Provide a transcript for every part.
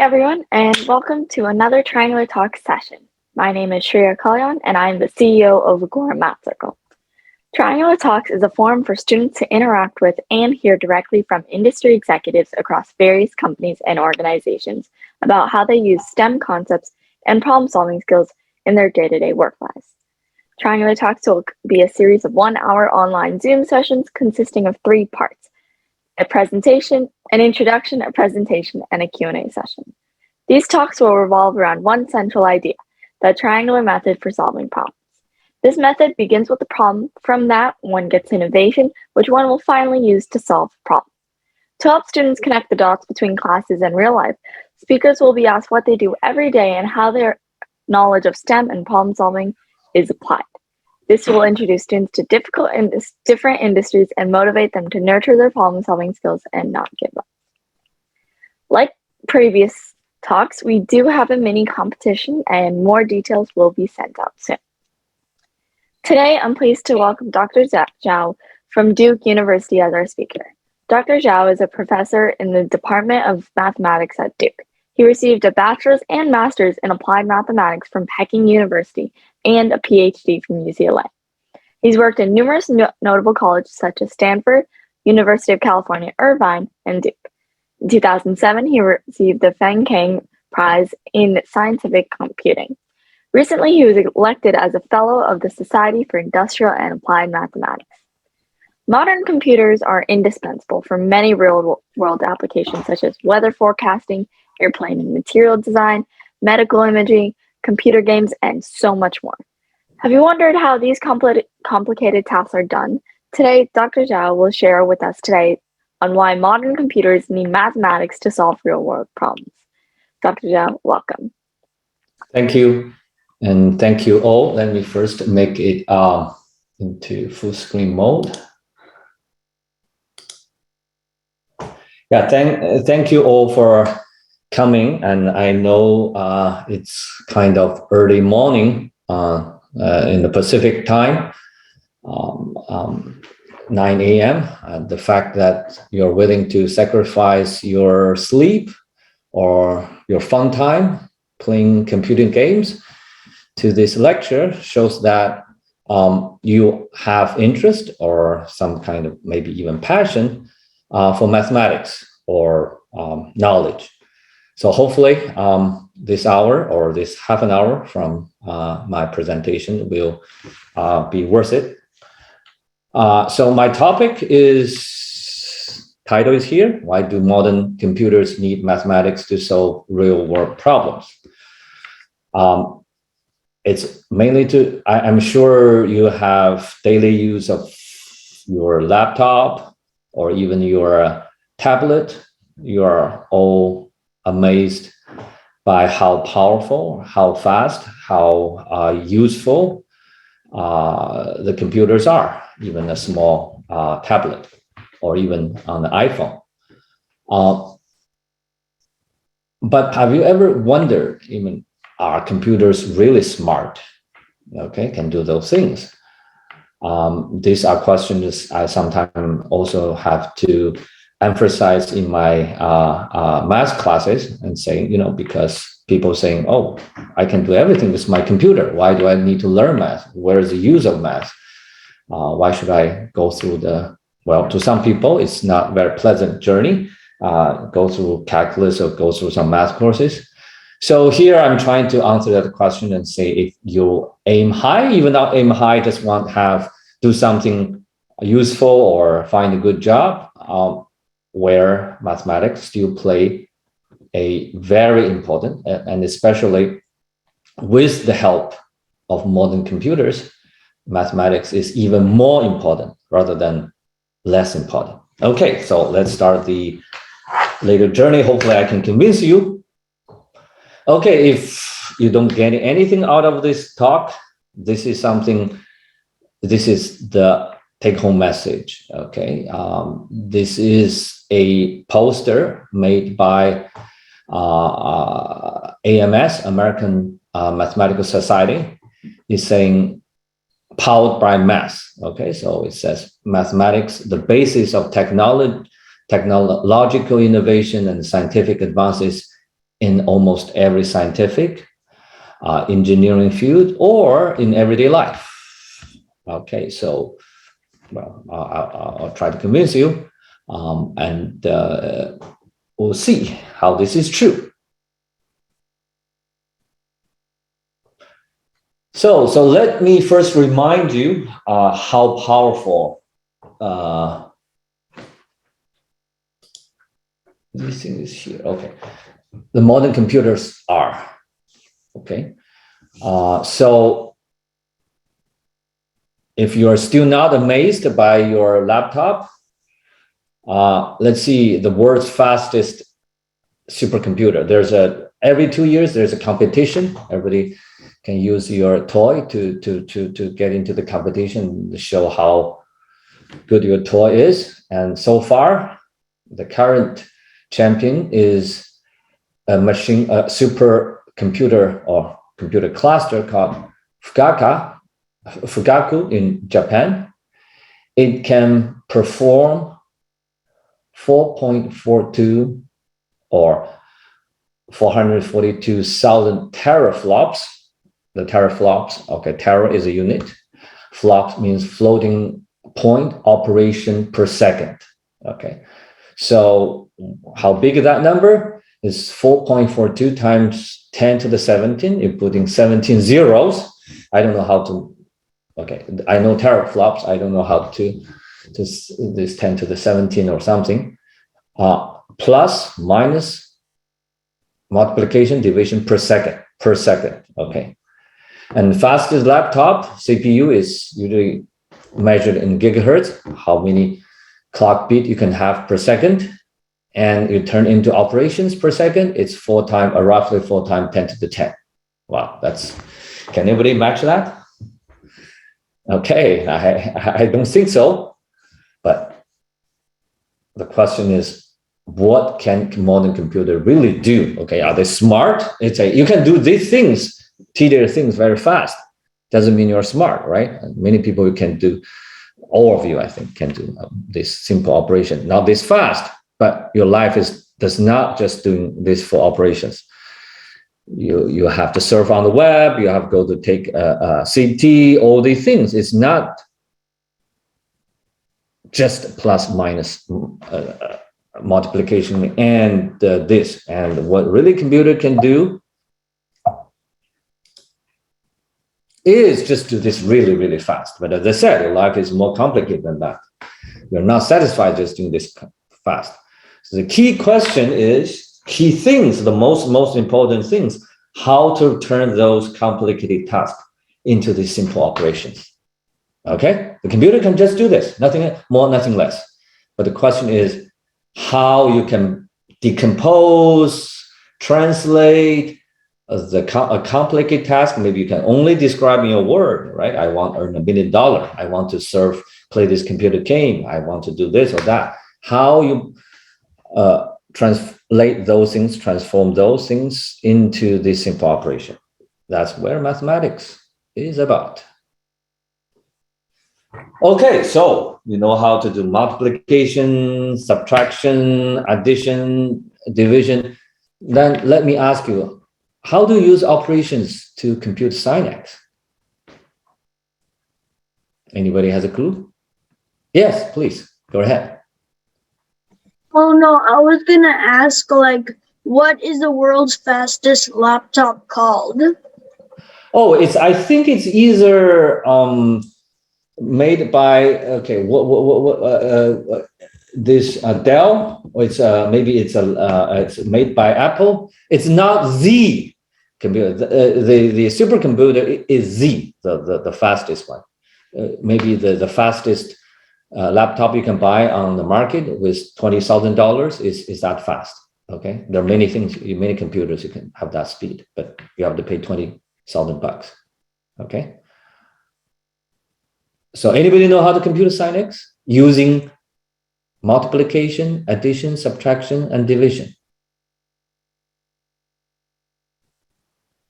everyone, and welcome to another Triangular Talk session. My name is Shreya Kalyan, and I am the CEO of Agora Math Circle. Triangular Talks is a forum for students to interact with and hear directly from industry executives across various companies and organizations about how they use STEM concepts and problem-solving skills in their day-to-day work lives. Triangular Talks will be a series of 1-hour online Zoom sessions consisting of 3 parts: a presentation, an introduction, a presentation, and a Q&A session. These talks will revolve around one central idea, the triangular method for solving problems. This method begins with a problem. From that, one gets innovation, which one will finally use to solve the problem. To help students connect the dots between classes and real life, speakers will be asked what they do every day and how their knowledge of STEM and problem solving is applied. This will introduce students to different industries and motivate them to nurture their problem-solving skills and not give up. Like previous talks, we do have a mini competition and more details will be sent out soon. Today, I'm pleased to welcome Dr. Zhao from Duke University as our speaker. Dr. Zhao is a professor in the Department of Mathematics at Duke. He received a bachelor's and master's in applied mathematics from Peking University and a PhD from UCLA. He's worked in numerous notable colleges such as Stanford, University of California, Irvine, and Duke. In 2007, he received the Feng Kang Prize in Scientific Computing. Recently, he was elected as a Fellow of the Society for Industrial and Applied Mathematics. Modern computers are indispensable for many real-world applications such as weather forecasting, airplane and material design, medical imaging, computer games, and so much more. Have you wondered how these complicated tasks are done? Today, Dr. Zhao will share with us today on why modern computers need mathematics to solve real-world problems. Dr. Zhao, welcome. Thank you, and thank you all. Let me first make it into full screen mode. Yeah, thank you all for coming, and I know it's kind of early morning in the Pacific time, 9 a.m. The fact that you're willing to sacrifice your sleep or your fun time playing computing games to this lecture shows that you have interest or some kind of maybe even passion for mathematics or knowledge. So hopefully this hour or this half an hour from my presentation will be worth it. So my topic title is here: why do modern computers need mathematics to solve real world problems? It's mainly I'm sure you have daily use of your laptop or even your tablet. You are all amazed by how powerful, how fast, how useful the computers are, even a small tablet or even on the iPhone. But have you ever wondered, even are computers really smart? Okay, can do those things. These are questions I sometimes also have to emphasize in my math classes and saying, because people saying, oh, I can do everything with my computer. Why do I need to learn math? Where is the use of math? Why should I go through well, to some people, it's not a very pleasant journey, go through calculus or go through some math courses. So here I'm trying to answer that question and say, if you aim high, even not aim high, just want to do something useful or find a good job, where mathematics still play a very important, and especially with the help of modern computers, mathematics is even more important rather than less important. Okay, so let's start the later journey. Hopefully I can convince you. Okay, if you don't get anything out of this talk, this is the take-home message, okay? This is a poster made by AMS, American Mathematical Society. It's saying, powered by math, okay? So it says, mathematics, the basis of technological innovation and scientific advances in almost every scientific, engineering field, or in everyday life. Okay, so well, I'll try to convince you, and we'll see how this is true. So let me first remind you how powerful this thing is here. Okay, the modern computers are. Okay, so if you are still not amazed by your laptop, let's see the world's fastest supercomputer. Every 2 years there's a competition. Everybody can use your toy to get into the competition to show how good your toy is. And so far, the current champion is a supercomputer or computer cluster called Fugaku in Japan. It can perform 4.42 or 442,000 teraflops. The teraflops, okay, tera is a unit. Flops means floating point operation per second. Okay, so how big is that number? Is 4.42 times 10 to the 17, including 17 zeros. I don't know how to, okay, I know teraflops. I don't know how to this 10 to the 17 or something. Plus, minus, multiplication, division per second, okay. And fastest laptop, CPU, is usually measured in gigahertz, how many clock beat you can have per second. And you turn into operations per second, it's roughly 4 times 10 to the 10. Wow, can anybody match that? Okay, I don't think so. But the question is, what can modern computer really do? Okay, are they smart? You can do these things, tedious things very fast. Doesn't mean you're smart, right? Many people can do, all of you, I think, can do this simple operation, not this fast, but your life does not just doing this for operations. You have to surf on the web, you have to go to take a CT, all these things. It's not just plus minus multiplication and this. And what really computer can do is just do this really, really fast. But as I said, your life is more complicated than that. You're not satisfied just doing this fast. So the key question is, key things, the most important things, how to turn those complicated tasks into these simple operations. Okay, the computer can just do this, nothing more, nothing less. But the question is how you can decompose, translate a complicated task. Maybe you can only describe in a word, right? I want to earn $1 million. I want to play this computer game. I want to do this or that. How you translate those things, transform those things into this simple operation. That's where mathematics is about. Okay, so you know how to do multiplication, subtraction, addition, division. Then let me ask you, how do you use operations to compute sin x? Anybody has a clue? Yes, please, go ahead. Oh no, I was gonna ask, what is the world's fastest laptop called? Oh, I think it's either made by this Dell, or it's made by Apple. It's not the computer. The supercomputer is the fastest one. Maybe the fastest laptop you can buy on the market with $20,000 is that fast. Okay, there are many things, many computers you can have that speed, but you have to pay $20,000. Okay. So anybody know how to compute sin x using multiplication, addition, subtraction, and division?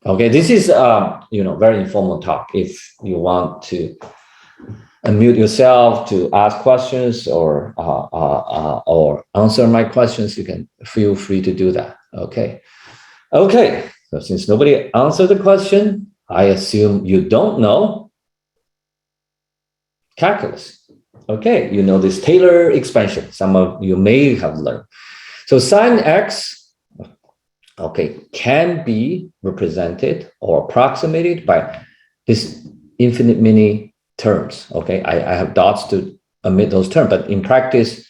Okay, this is very informal talk. If you want to unmute yourself to ask questions or answer my questions, you can feel free to do that. Okay. Okay, so since nobody answered the question, I assume you don't know calculus. Okay, you know this Taylor expansion. Some of you may have learned. So sine x, okay, can be represented or approximated by this infinite many terms. Okay, I have dots to omit those terms, but in practice,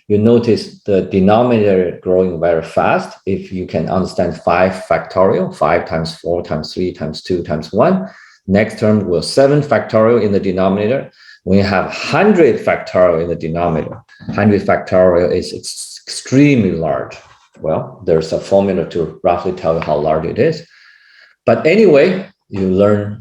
you notice the denominator growing very fast. If you can understand 5 factorial, 5 times 4 times 3 times 2 times 1, next term will 7 factorial in the denominator. When you have 100 factorial in the denominator, 100 factorial is extremely large. Well, there's a formula to roughly tell you how large it is. But anyway, you learn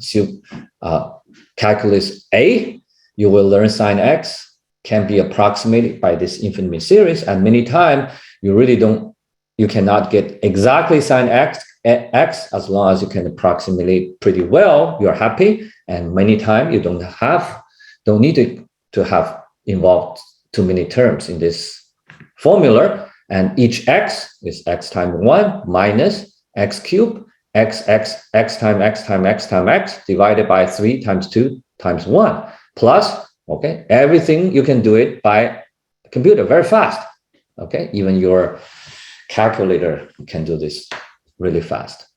calculus A, you will learn sine x can be approximated by this infinite series. And many times you cannot get exactly sine x as long as you can approximate it pretty well, you're happy. And many times you don't need to have involved too many terms in this formula. And each x is x times 1 minus x cubed, x times x times x times x divided by 3 times 2 times 1 plus, okay, everything you can do it by computer very fast. Okay, even your calculator can do this really fast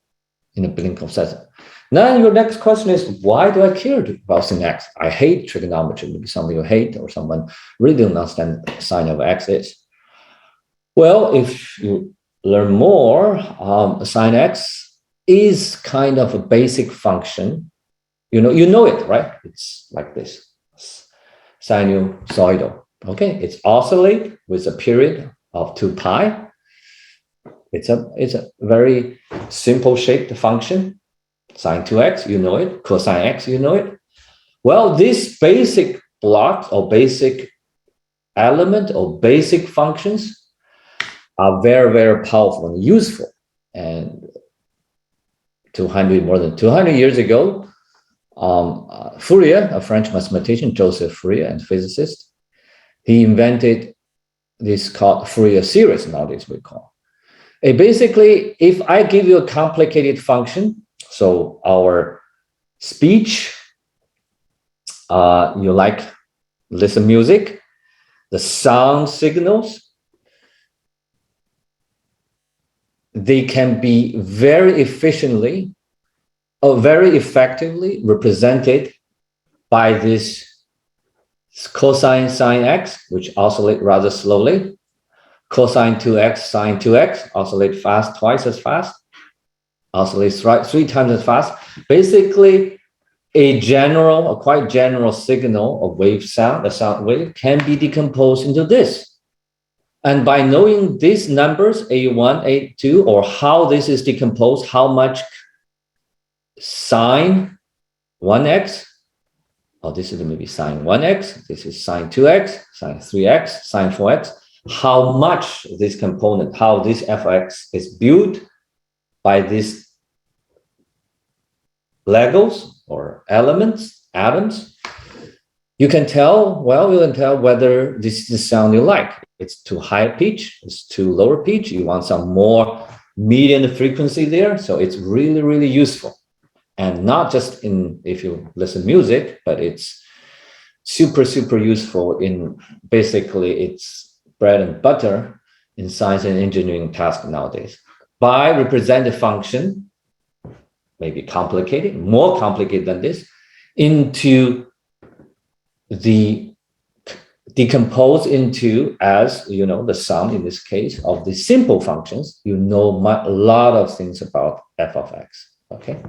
in a blink of seconds. Now your next question is, why do I care about sin x? I hate trigonometry. Maybe some of you hate, or someone really don't understand what sine of x is. Well, if you learn more, sine x is kind of a basic function. You know it, right? It's like this, sinusoidal. Okay, it's oscillate with a period of 2 pi. It's a very simple shaped function. Sine 2x, you know it. Cosine x, you know it. Well, this basic block or basic element or basic functions are very, very powerful and useful. And more than 200 years ago, Fourier, a French mathematician, Joseph Fourier, and physicist, he invented this called Fourier series, nowadays we call. Basically, if I give you a complicated function, so our speech, you like listen music, the sound signals, they can be very efficiently or very effectively represented by this cosine sine x, which oscillate rather slowly, cosine 2x, sine 2x, oscillate fast, twice as fast, oscillate 3 times as fast. Basically, a quite general signal of wave sound, a sound wave, can be decomposed into this. And by knowing these numbers, A1, A2, or how this is decomposed, how much sine 1x, oh, this is maybe sine 1x, this is sine 2x, sine 3x, sine 4x, how much this component, how this fx is built by these Legos or elements, atoms, you can tell whether this is the sound you like. It's too high pitch, it's too lower pitch, you want some more median frequency there. So it's really, really useful. And not just if you listen music, but it's super, super useful in basically it's bread and butter in science and engineering tasks nowadays. By represent the function, maybe complicated, more complicated than this, into the decompose into as, the sum in this case of the simple functions, a lot of things about f of x, okay?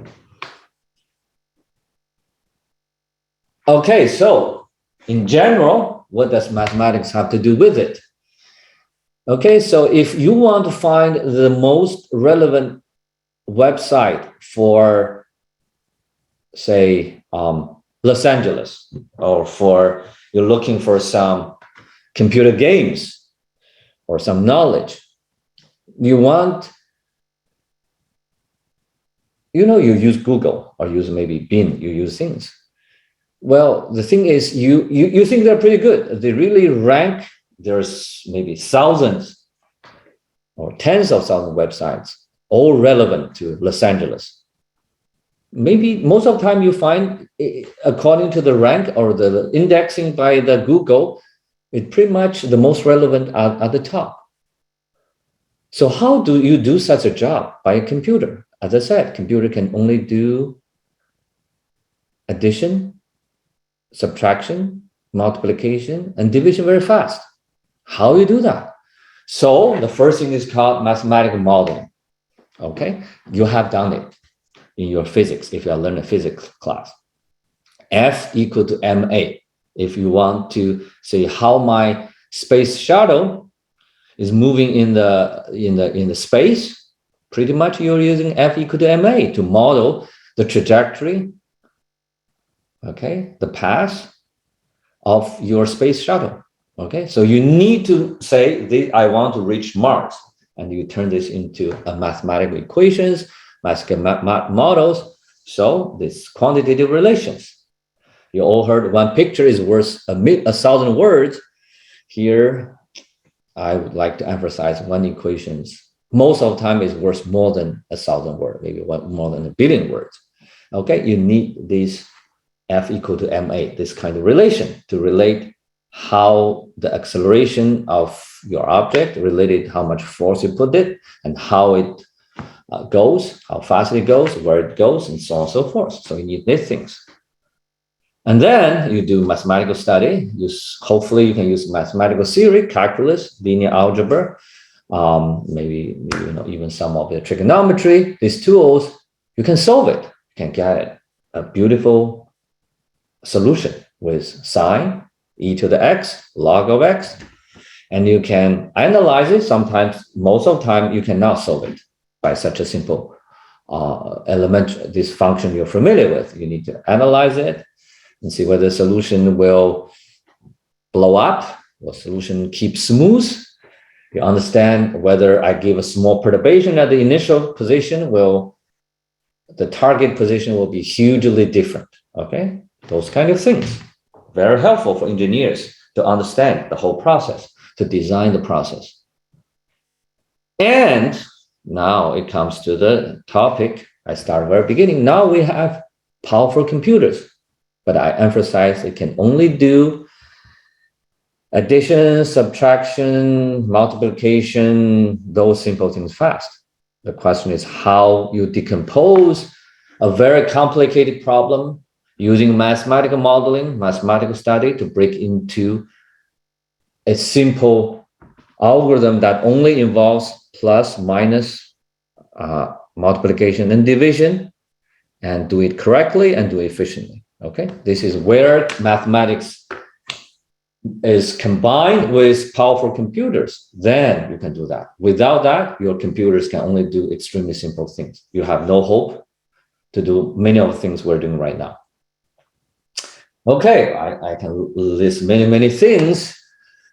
Okay, so in general, what does mathematics have to do with it? Okay, so if you want to find the most relevant website for, say, Los Angeles, or you're looking for some computer games or some knowledge, you use Google or use maybe Bing, you use things. Well, the thing is, you think they're pretty good. They really rank. There's maybe thousands or tens of thousands of websites all relevant to Los Angeles. Maybe most of the time you find, according to the rank or the indexing by the Google, it's pretty much the most relevant at the top. So how do you do such a job by a computer? As I said, computer can only do addition, subtraction, multiplication, and division very fast. How you do that? So the first thing is called mathematical modeling. Okay, you have done it in your physics if you are learning a physics class. F equal to ma. If you want to say how my space shuttle is moving in the space, pretty much you're using F equal to ma to model the trajectory, okay, the path of your space shuttle. Okay, so you need to say, I want to reach Mars, and you turn this into a mathematical equations, mathematical models. So this quantitative relations. You all heard one picture is worth 1,000 words. Here, I would like to emphasize one equations. Most of the time is worth more than 1,000 words, maybe more than 1 billion words. Okay, you need this F equal to ma, this kind of relation to relate how the acceleration of your object related how much force you put it and how it goes, how fast it goes, where it goes, and so on and so forth. So you need these things. And then you do mathematical study. Hopefully you can use mathematical theory, calculus, linear algebra, maybe even some of the trigonometry. These tools, you can solve it. You can get a beautiful solution with sine, e to the x, log of x, and you can analyze it. Sometimes, most of the time, you cannot solve it by such a simple element, this function you're familiar with. You need to analyze it and see whether the solution will blow up or solution keep smooth. You understand whether I give a small perturbation at the initial position, the target position will be hugely different. Okay, those kind of things. Very helpful for engineers to understand the whole process, to design the process. And now it comes to the topic I started at the very beginning. Now we have powerful computers, but I emphasize it can only do addition, subtraction, multiplication, those simple things fast. The question is how you decompose a very complicated problem using mathematical modeling, mathematical study to break into a simple algorithm that only involves plus, minus, multiplication and division, and do it correctly and do it efficiently. Okay, this is where mathematics is combined with powerful computers. Then you can do that. Without that, your computers can only do extremely simple things. You have no hope to do many of the things we're doing right now. Okay, I can list many things.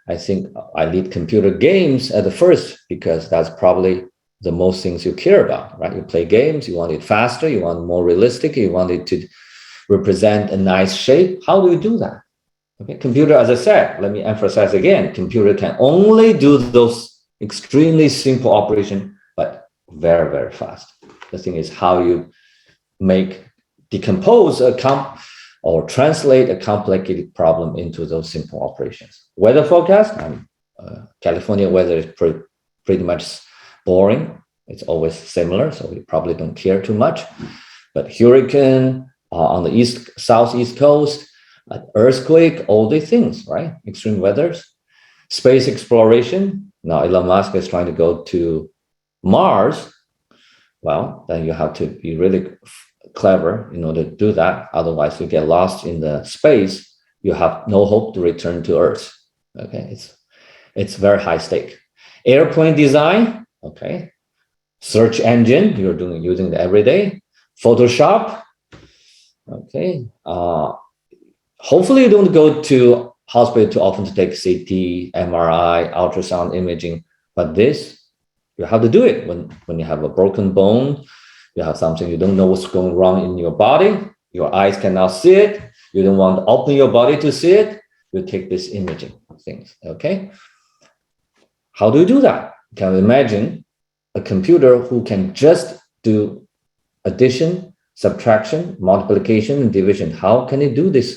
I think I lead computer games at the first because that's probably the most things you care about, right? You play games, you want it faster, you want more realistic, you want it to represent a nice shape. How do you do that? Okay, computer, as I said, let me emphasize again, computer can only do those extremely simple operations, but very fast. The thing is how you decompose or translate a complicated problem into those simple operations. Weather forecast, California weather is pretty much boring. It's always similar, so we probably don't care too much. But hurricane on the southeast coast, earthquake, all these things, right? Extreme weathers. Space exploration. Now Elon Musk is trying to go to Mars. Well, then you have to be really clever in order to do that. Otherwise, you get lost in the space. You have no hope to return to Earth. Okay, it's very high stake. Airplane design. Okay, search engine. You're using it every day. Photoshop. Okay. Hopefully, you don't go to hospital too often to take CT, MRI, ultrasound imaging. But this, you have to do it when you have a broken bone. You have something you don't know what's going wrong in your body. Your eyes cannot see it. You don't want to open your body to see it. You take this imaging things, okay? How do you do that? You can imagine a computer who can just do addition, subtraction, multiplication, and division. How can it do this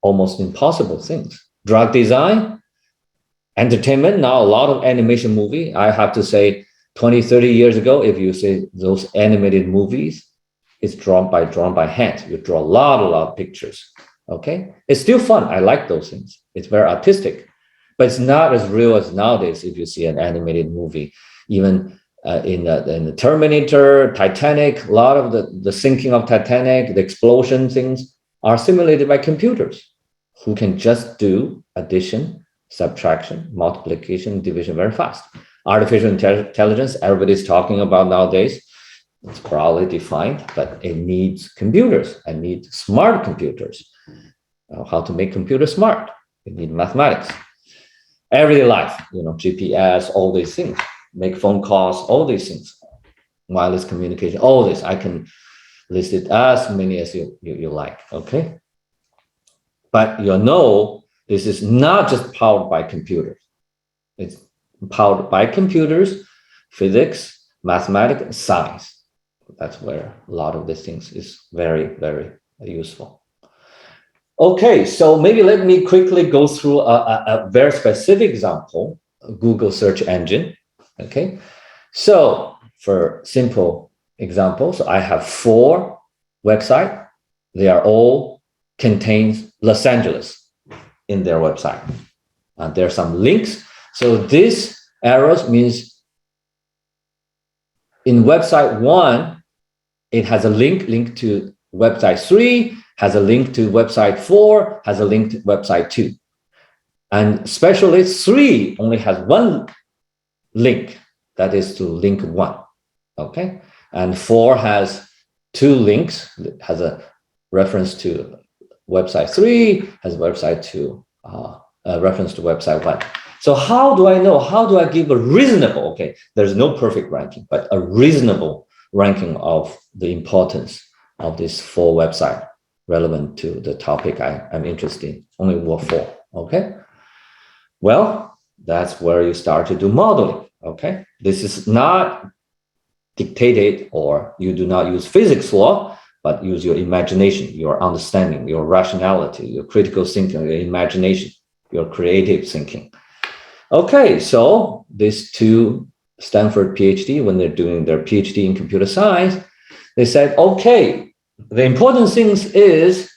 almost impossible things? Drug design, entertainment, now a lot of animation movie. I have to say 20, 30 years ago, if you say those animated movies, it's drawn by hand. You draw a lot of pictures, okay? It's still fun. I like those things. It's very artistic, but it's not as real as nowadays if you see an animated movie. Even in the Terminator, Titanic, a lot of the sinking of Titanic, the explosion things are simulated by computers who can just do addition, subtraction, multiplication, division very fast. Artificial intelligence, everybody's talking about nowadays. It's broadly defined, but it needs computers. I need smart computers. How to make computers smart? You need mathematics. Everyday life, GPS, all these things. Make phone calls, all these things. Wireless communication, all this. I can list it as many as you like, okay? But this is not just powered by computers. It's powered by computers, physics, mathematics, science. That's where a lot of these things is very, very useful. Okay, so maybe let me quickly go through a very specific example, Google search engine. Okay, so for simple examples, I have 4 websites. They are all contains Los Angeles in their website. And there are some links. So this arrows means in website 1, it has a link to website 3, has a link to website 4, has a link to website 2. And especially 3 only has one link, that is to link 1, okay? And 4 has 2 links, has a reference to website 3, has a website to a reference to website 1. So how do I know? How do I give a reasonable, okay, there's no perfect ranking, but a reasonable ranking of the importance of these 4 websites relevant to the topic I'm interested in? Only 4, okay? Well, that's where you start to do modeling, okay? This is not dictated, or you do not use physics law, but use your imagination, your understanding, your rationality, your critical thinking, your imagination, your creative thinking. Okay, so these 2 Stanford PhD, when they're doing their PhD in computer science, they said, okay, the important thing is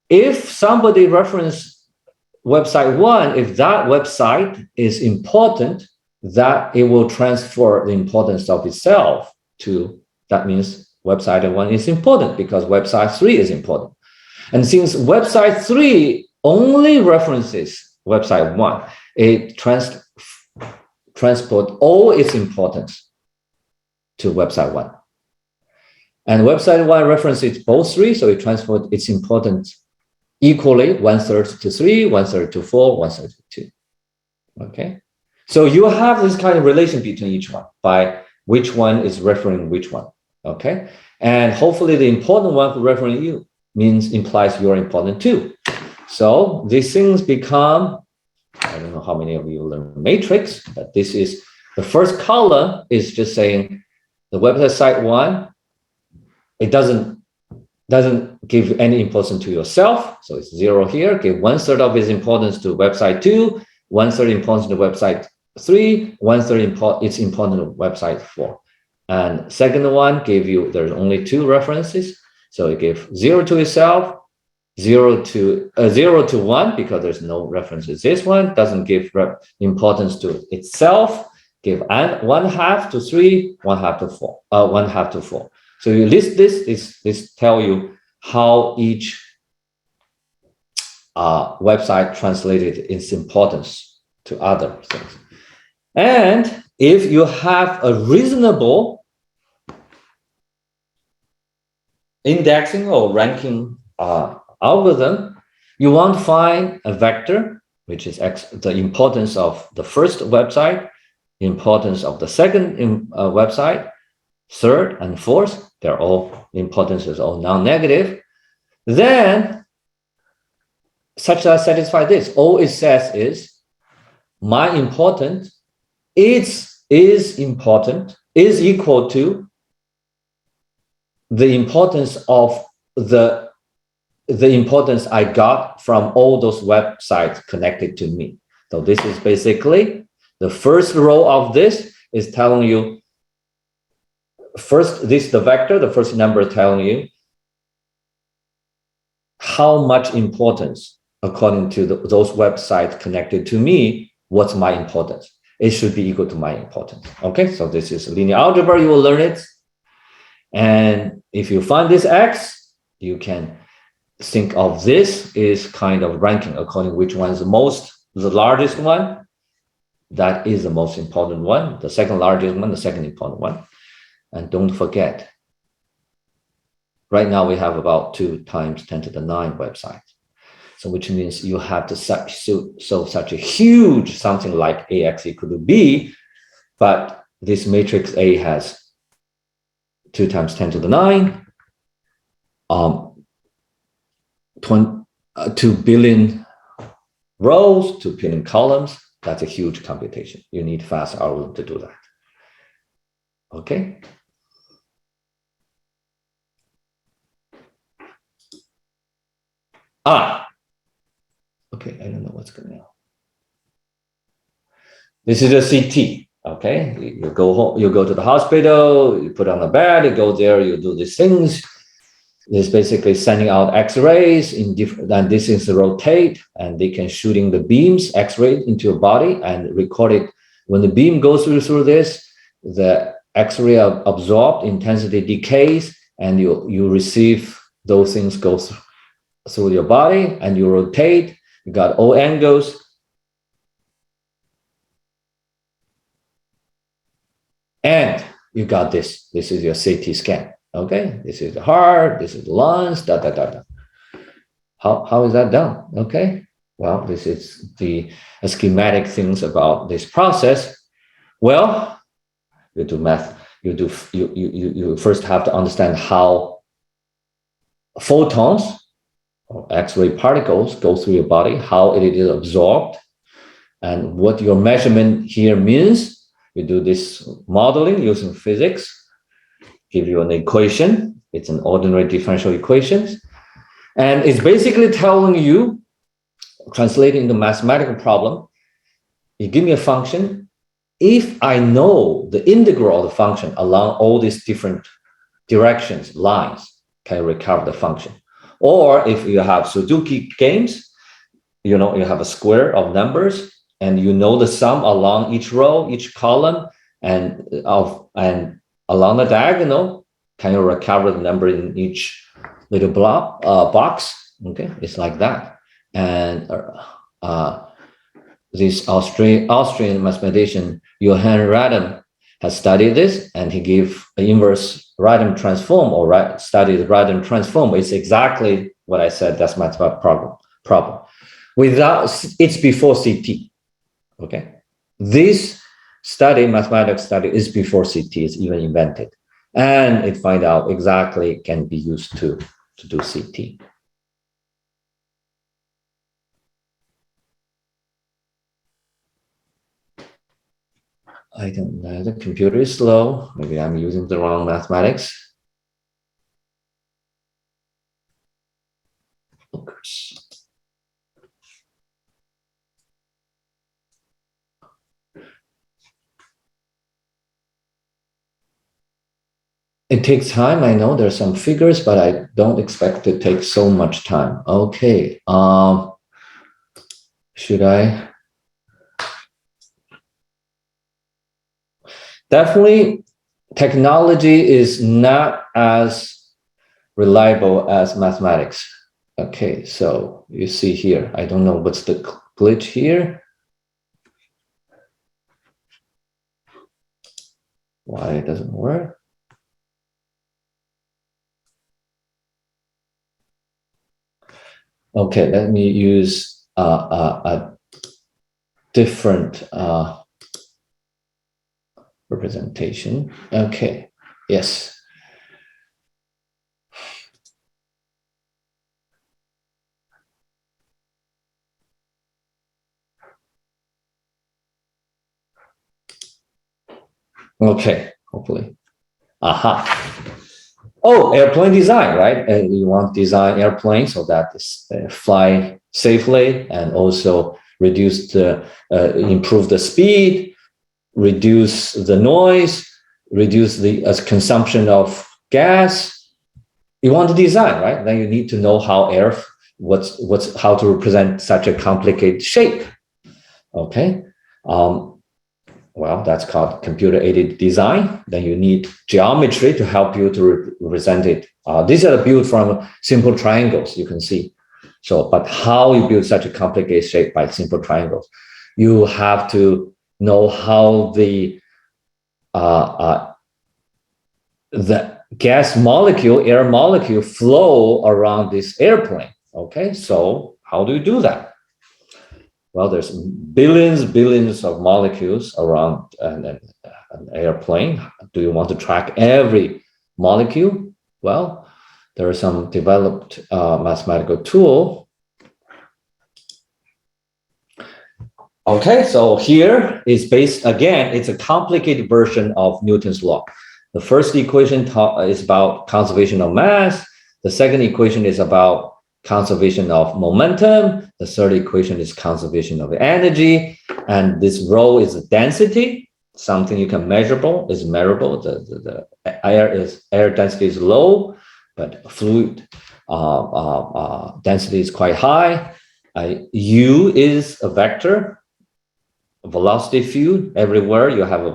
if somebody references website 1, if that website is important, that it will transfer the importance of itself to, that means website 1 is important because website 3 is important. And since website 3 only references website 1, it transport all its importance to website 1. And website 1 references both 3, so it transports its importance equally, 1/3 to 3, 1/3 to 4, 1/3 to 2. Okay, so you have this kind of relation between each one by which one is referring which one. Okay, and hopefully the important one who referring you implies you're important too. So these things become, I don't know how many of you learn matrix, but this is the first column is just saying the website site 1, it doesn't give any importance to yourself, so it's 0 here. Give 1/3 of its importance to website 2, 1/3 importance to website 3, 1/3 it's important to website 4. And second one gave you, there's only 2 references, so it gave 0 to itself, 0 to 1 because there's no references. This one doesn't give importance to itself. Give 1/2 to 3, 1/2 to 4, 1/2 to 4. So you list this tell you how each website translated its importance to other things. And if you have a reasonable indexing or ranking algorithm, you want to find a vector, which is the importance of the first website, importance of the second website, third and fourth, they're all, the importance is all non-negative. Then, such that satisfy this, all it says is, my importance is is important, is equal to the importance of the importance I got from all those websites connected to me. So this is basically the first row of this is telling you first, this the vector, the first number telling you how much importance according to those websites connected to me, what's my importance? It should be equal to my importance. Okay, so this is linear algebra, you will learn it. And if you find this x, you can think of this is kind of ranking according to which one is the largest one. That is the most important one. The second largest one, the second important one. And don't forget, right now we have about 2 times 10 to the 9 websites. So which means you have to solve such a huge something like ax equal to b, but this matrix A has 2 times 10 to the 9, 2 billion rows, 2 billion columns. That's a huge computation. You need fast algorithm to do that. Okay. Okay, I don't know what's going on. This is a CT. Okay, you go home, you go to the hospital, you put on the bed, you go there, you do these things. It's basically sending out X-rays in different, and this is rotate, and they can shooting the beams, X-ray into your body and record it. When the beam goes through this, the X-ray absorbed, intensity decays, and you receive those things go through your body, and you rotate. You got all angles. And you got this. This is your CT scan. Okay, this is the heart, this is the lungs, da da da da. How is that done? Okay, well, this is the schematic things about this process. Well, you do math. You first have to understand how photons or X-ray particles go through your body, how it is absorbed, and what your measurement here means. You do this modeling using physics, give you an equation. It's an ordinary differential equations. And it's basically telling you, translating the mathematical problem, you give me a function. If I know the integral of the function along all these different directions, lines, can you recover the function? Or if you have Sudoku games, you know, you have a square of numbers, and you know the sum along each row, each column, and along the diagonal, can you recover the number in each little block box? Okay, it's like that. And this Austrian mathematician Johann Radon has studied this, and he gave an inverse Radon transform, or studied Radon transform. It's exactly what I said. That's my problem. Without, it's before CT. Okay, this study, mathematics study, is before CT is even invented, and it find out exactly can be used to do CT. I don't know, the computer is slow. Maybe I'm using the wrong mathematics. Focus. It takes time. I know there's some figures, but I don't expect to take so much time. Okay. Should I? Definitely, technology is not as reliable as mathematics. Okay, so you see here, I don't know what's the glitch here. Why it doesn't work? Okay, let me use a different representation. Okay, yes. Okay, hopefully. Aha. Oh, airplane design, right? And you want to design airplanes so that fly safely and also improve the speed, reduce the noise, reduce the consumption of gas. You want to design, right? Then you need to know how how to represent such a complicated shape. Okay. Well, that's called computer-aided design. Then you need geometry to help you to represent it. These are built from simple triangles, you can see. So, but how you build such a complicated shape by simple triangles? You have to know how the gas molecule, air molecule flow around this airplane. Okay, so how do you do that? Well, there's billions of molecules around an airplane. Do you want to track every molecule? Well, there are some developed mathematical tool. Okay, so here is based, again, it's a complicated version of Newton's law. The first equation is about conservation of mass. The second equation is about conservation of momentum. The third equation is conservation of energy. And this rho is density, something you can measurable, is measurable. The air density is low, but fluid density is quite high. U is a vector, velocity field. Everywhere you have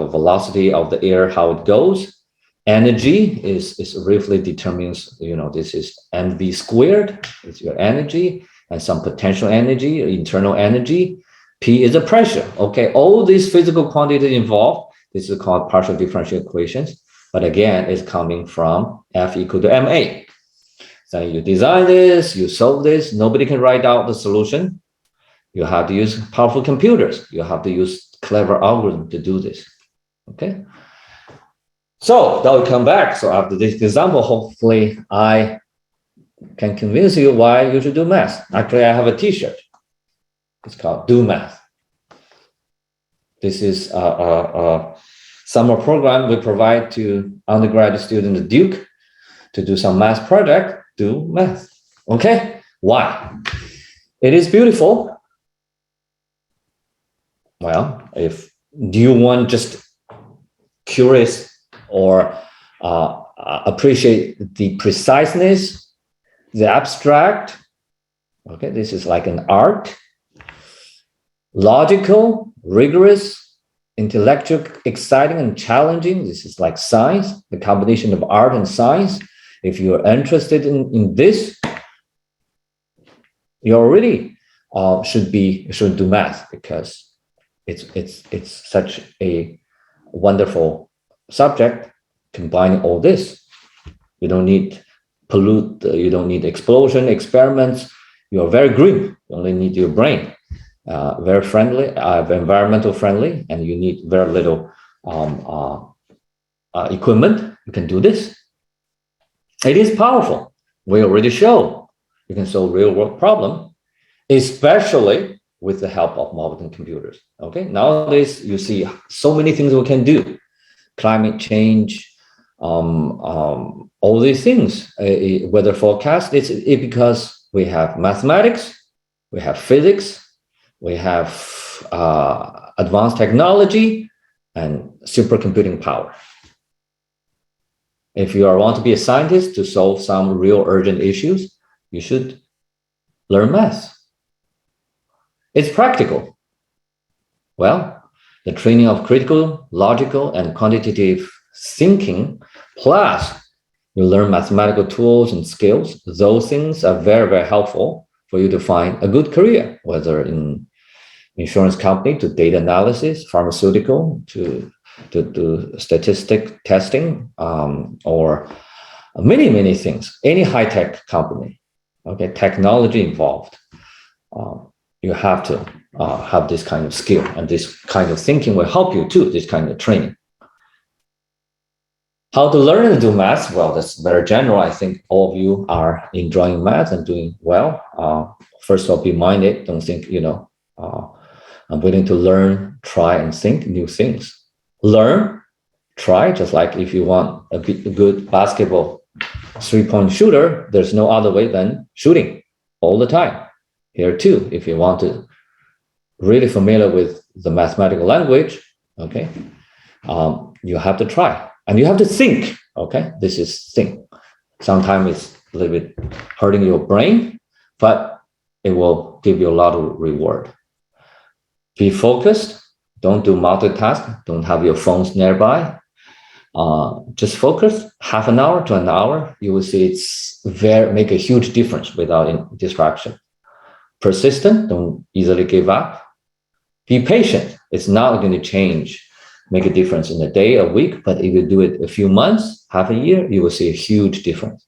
a velocity of the air, how it goes. Energy is briefly determines, this is mv squared, it's your energy, and some potential energy, internal energy. P is a pressure. Okay, all these physical quantities involved, this is called partial differential equations, but again, it's coming from F equal to ma. So you design this, you solve this, nobody can write out the solution. You have to use powerful computers. You have to use clever algorithm to do this. Okay. So that will come back. So after this example, hopefully I can convince you why you should do math. Actually, I have a t-shirt. It's called Do Math. This is a summer program we provide to undergraduate students at Duke to do some math project, do math. Okay, why? It is beautiful. Well, if you want just curious or appreciate the preciseness, the abstract, okay, this is like an art, logical, rigorous, intellectual, exciting and challenging. This is like science, the combination of art and science. If you're interested in this, you already should do math, because it's such a wonderful subject combining all this. You don't need you don't need explosion experiments. You're very green. You only need your brain. Very friendly, environmental friendly, and you need very little equipment. You can do this. It is powerful. We already show you can solve real world problem, especially with the help of modern computers. Okay, nowadays you see so many things we can do. Climate change, all these things, weather forecast. It's because we have mathematics, we have physics, we have advanced technology and supercomputing power. If you want to be a scientist to solve some real urgent issues, you should learn math. It's practical. Well, the training of critical, logical, and quantitative thinking, plus you learn mathematical tools and skills. Those things are very, very helpful for you to find a good career, whether in insurance company to data analysis, pharmaceutical to statistic testing, or many things. Any high-tech company, okay, technology involved. You have to have this kind of skill, and this kind of thinking will help you too, this kind of training. How to learn and do math? Well, that's very general. I think all of you are enjoying math and doing well. First of all, be minded. Don't think, I'm willing to learn, try and think new things. learn, try, just like if you want a good basketball 3-point shooter, there's no other way than shooting all the time. Here too, if you want to really familiar with the mathematical language, okay, you have to try and you have to think, okay, this is think. Sometimes it's a little bit hurting your brain, but it will give you a lot of reward. Be focused, don't do multitask, don't have your phones nearby. Just focus half an hour to an hour. You will see it's make a huge difference without distraction. Persistent, don't easily give up. Be patient. It's not going to change, make a difference in a day, a week, but if you do it a few months, half a year, you will see a huge difference.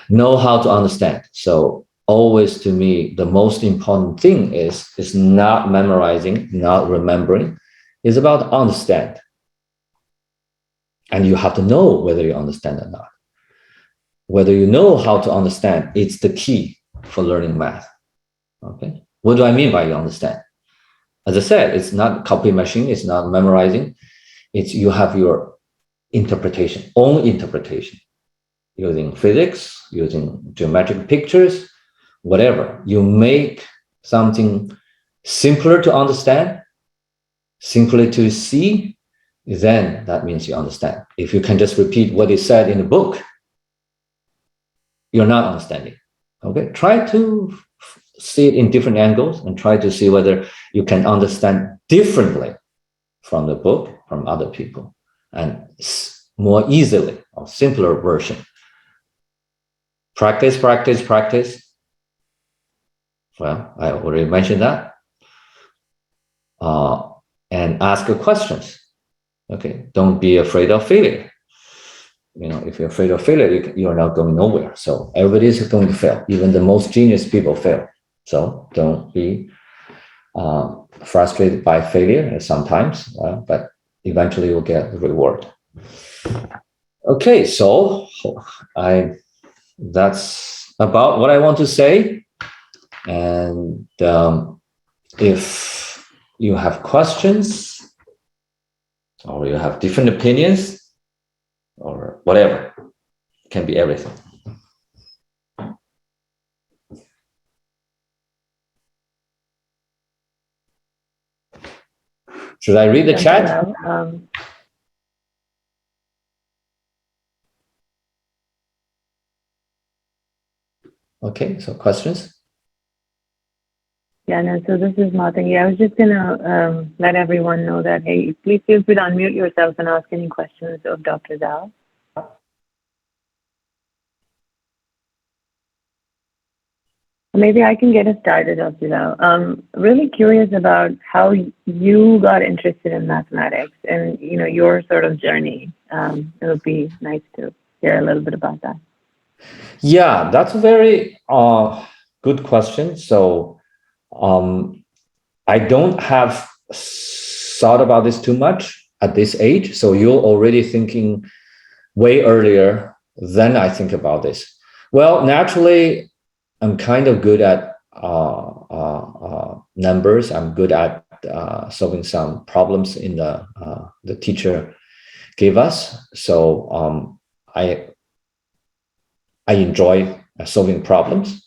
Know how to understand. So always to me, the most important thing is not memorizing, not remembering. It's about understand. And you have to know whether you understand or not. Whether you know how to understand, it's the key for learning math. Okay. What do I mean by you understand? As I said, it's not copy machine, it's not memorizing. It's you have your interpretation, own interpretation, using physics, using geometric pictures, whatever. You make something simpler to understand, simpler to see, then that means you understand. If you can just repeat what is said in the book, you're not understanding. Okay, try to see it in different angles and try to see whether you can understand differently from the book, from other people, and more easily or simpler version. Practice, practice, practice. Well, I already mentioned that. And ask questions. Okay, don't be afraid of failure. You know, if you're afraid of failure, you're not going nowhere. So everybody is going to fail. Even the most genius people fail. So don't be frustrated by failure sometimes, but eventually you'll get the reward. Okay, so that's about what I want to say. And if you have questions or you have different opinions or whatever, it can be everything. Should I read the chat? Okay, so questions? Yeah, no, so this is Martin. Yeah, I was just going to let everyone know that, hey, please feel free to unmute yourself and ask any questions of Dr. Zhao. Maybe I can get us started, Dr. Zhao. I'm really curious about how you got interested in mathematics and, you know, your sort of journey. It would be nice to hear a little bit about that. Yeah, that's a very good question. So I don't have thought about this too much at this age. So you're already thinking way earlier than I think about this. Well, naturally, I'm kind of good at numbers. I'm good at solving some problems in the teacher gave us. So I enjoy solving problems.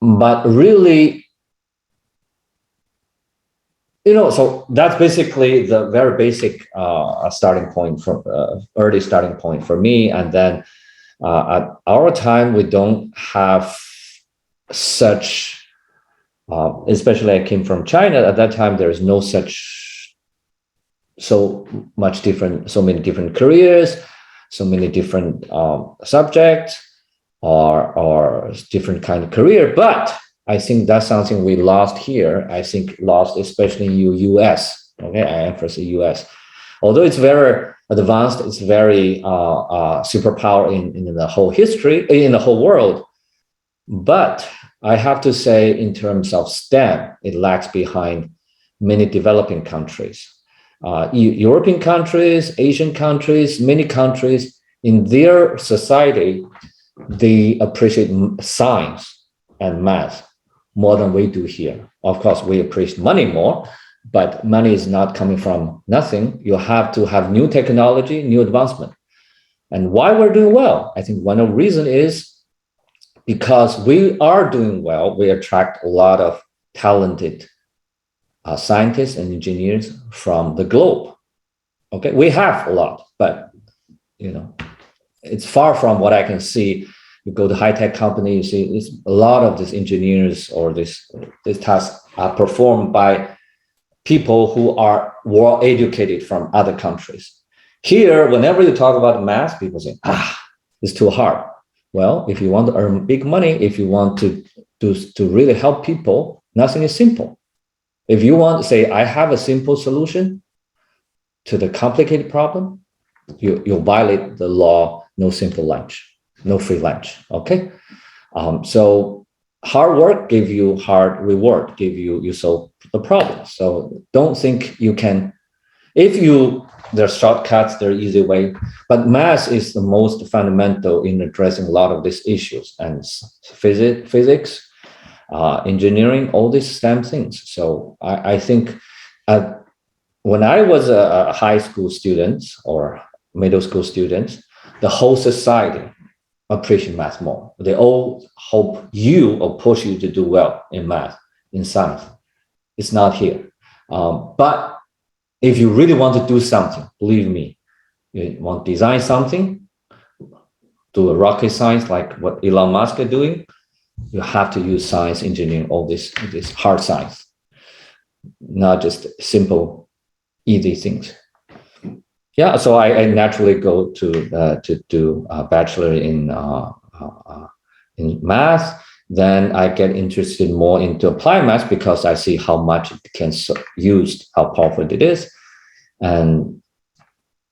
But really, you know, so that's basically the very basic starting point for early starting point for me. And then at our time, we don't have such, especially I came from China. At that time, there is no such, so many different careers, so many different subjects or different kind of career. But I think that's something we lost here. I think lost, especially in US. Okay, I emphasize US. Although it's very advanced, it's very superpower in the whole history, in the whole world. But I have to say, in terms of STEM, it lags behind many developing countries. European countries, Asian countries, many countries in their society, they appreciate science and math more than we do here. Of course, we appreciate money more, but money is not coming from nothing. You have to have new technology, new advancement. And why we're doing well, I think one of the reasons is because we are doing well, we attract a lot of talented scientists and engineers from the globe. Okay, we have a lot, but it's far from what I can see. You go to high-tech company, you see it's a lot of these engineers or this tasks are performed by people who are well educated from other countries. Here, whenever you talk about math, people say, it's too hard. Well, if you want to earn big money, if you want to really help people, nothing is simple. If you want to say, I have a simple solution to the complicated problem, you violate the law, no simple lunch, no free lunch, okay? So hard work give you hard reward, you solve the problem. So don't think you can, there are shortcuts, there are easy way, but math is the most fundamental in addressing a lot of these issues, and physics, engineering, all these STEM things. So I think when I was a high school student or middle school student, the whole society appreciate math more. They all hope you or push you to do well in math, in science. It's not here. But if you really want to do something, believe me, you want to design something, do a rocket science like what Elon Musk is doing, you have to use science, engineering, all this hard science, not just simple, easy things. Yeah, so I naturally go to do a bachelor in math. Then I get interested more into applied math because I see how much it can use, how powerful it is, and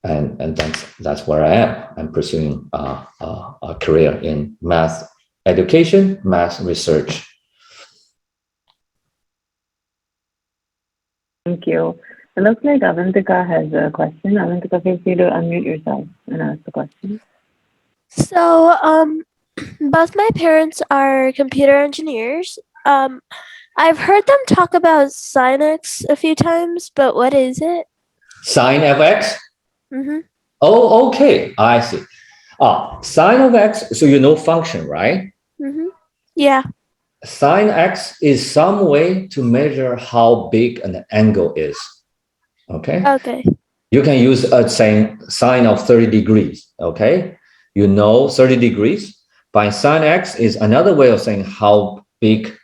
that's where I am. I'm pursuing a career in math education, math research. Thank you. It looks like Avantika has a question. Avantika, feel free to unmute yourself and ask the question. So, both my parents are computer engineers. I've heard them talk about Sinex a few times, but what is it? Sine of x? Mm-hmm. Oh, okay. I see. Sine of x, so you know function, right? Mm-hmm. Yeah. Sine x is some way to measure how big an angle is. Okay. Okay. You can use a sine of 30 degrees. Okay. 30 degrees. By sine x is another way of saying how big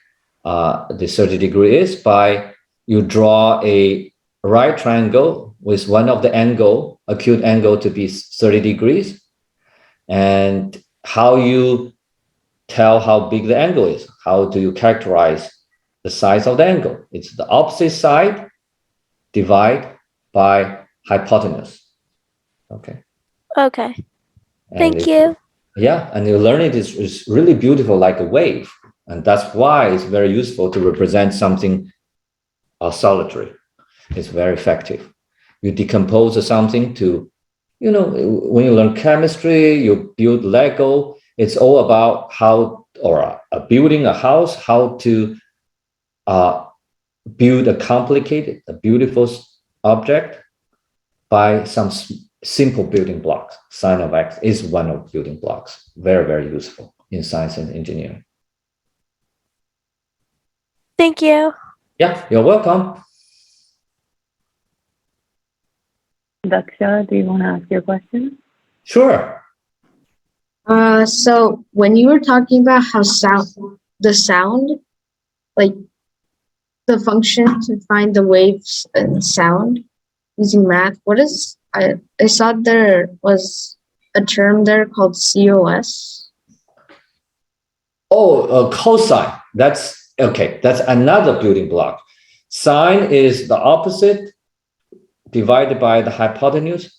the 30 degree is by you draw a right triangle with one of the angle, acute angle to be 30 degrees. And how you tell how big the angle is. How do you characterize the size of the angle? It's the opposite side divide by hypotenuse. Okay. Okay. And Thank you. Yeah, and you learn it is really beautiful, like a wave. And that's why it's very useful to represent something solitary. It's very effective. You decompose something to, when you learn chemistry, you build Lego, it's all about how, or building a house, how to build a beautiful object by some simple building blocks. Sine of x is one of building blocks. Very, very useful in science and engineering. Thank you. Yeah, you're welcome. Daksha, do you want to ask your question? Sure. So when you were talking about how the sound, like the function to find the waves and sound using math, I saw there was a term there called COS. Oh, cosine. That's okay. That's another building block. Sine is the opposite divided by the hypotenuse.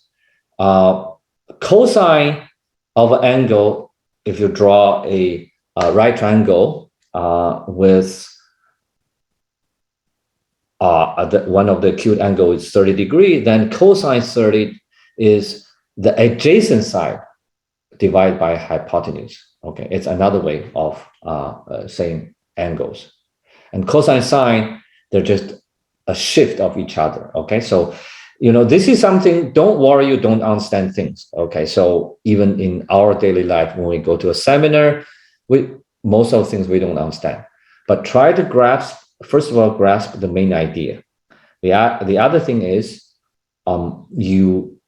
Cosine of an angle, if you draw a right triangle with one of the acute angle is 30 degrees, then cosine 30 is the adjacent side divided by hypotenuse. Okay, it's another way of saying angles. And cosine sine, they're just a shift of each other. Okay, so this is something, don't worry, you don't understand things. Okay, so even in our daily life, when we go to a seminar, most of the things we don't understand. But try to grasp, first of all, grasp the main idea. The other thing is you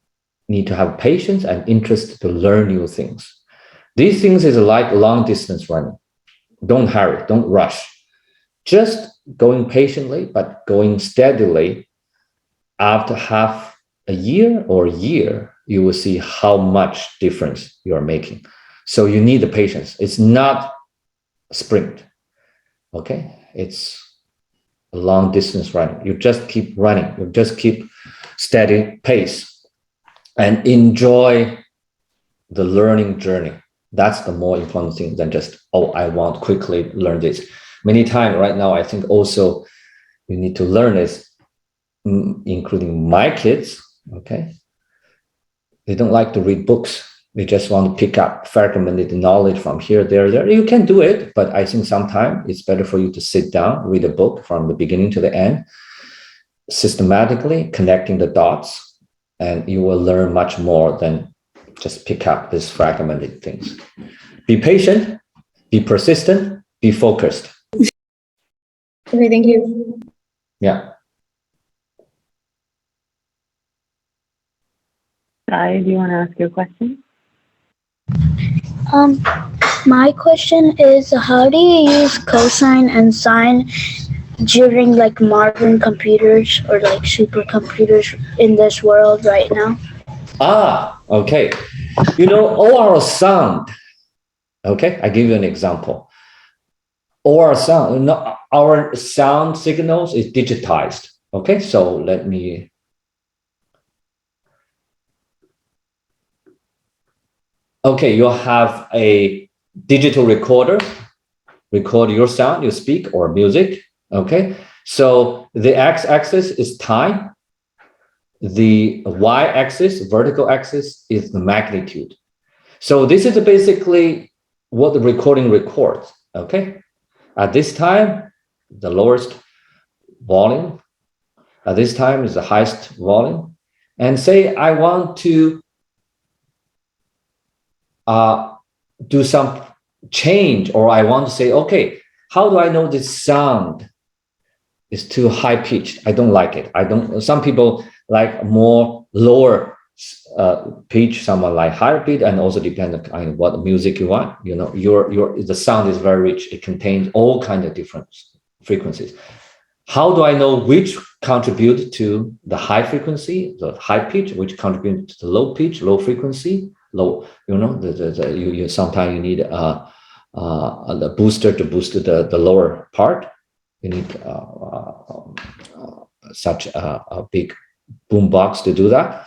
need to have patience and interest to learn new things. These things is like long distance running. Don't hurry, don't rush. Just going patiently, but going steadily. After half a year or a year, you will see how much difference you are making. So you need the patience. It's not a sprint. Okay, it's a long distance running. You just keep running. You just keep steady pace and enjoy the learning journey. That's the more important thing than just, I want quickly learn this. Many times right now, I think also you need to learn this, including my kids. Okay, they don't like to read books. They just want to pick up fragmented knowledge from here, there. You can do it, but I think sometimes it's better for you to sit down, read a book from the beginning to the end, systematically connecting the dots, and you will learn much more than just pick up these fragmented things. Be patient, be persistent, be focused. Okay, thank you. Yeah. Zhao, do you want to ask your question? My question is, how do you use cosine and sine during like modern computers or like supercomputers in this world right now? Okay. All our sound, okay, I give you an example. All our sound signals is digitized. Okay, so let me. Okay, you have a digital recorder, record your sound, you speak or music. Okay, so the x-axis is time. The y-axis, vertical axis, is the magnitude. So this is basically what the recording records. Okay, at this time, the lowest volume. At this time is the highest volume. And say I want to do some change, or I want to say, okay, how do I know this sound is too high pitched? I don't like it. Some people like more lower pitch, someone like higher pitch, and also depend on what music you want. The sound is very rich. It contains all kinds of different frequencies. How do I know which contribute to the high frequency, the high pitch, which contribute to the low pitch, low frequency, low? Sometimes you need the booster to boost the lower part. You need such a big boom box to do that.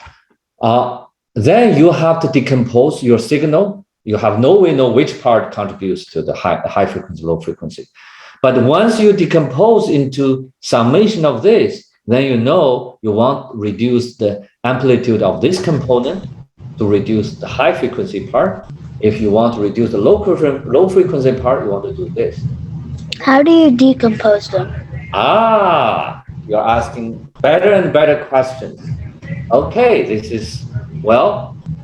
Then you have to decompose your signal. You have no way know which part contributes to the high frequency, low frequency. But once you decompose into summation of this, then you want to reduce the amplitude of this component to reduce the high frequency part. If you want to reduce the low frequency part, you want to do this. How do you decompose them? You're asking better and better questions. Okay, this is,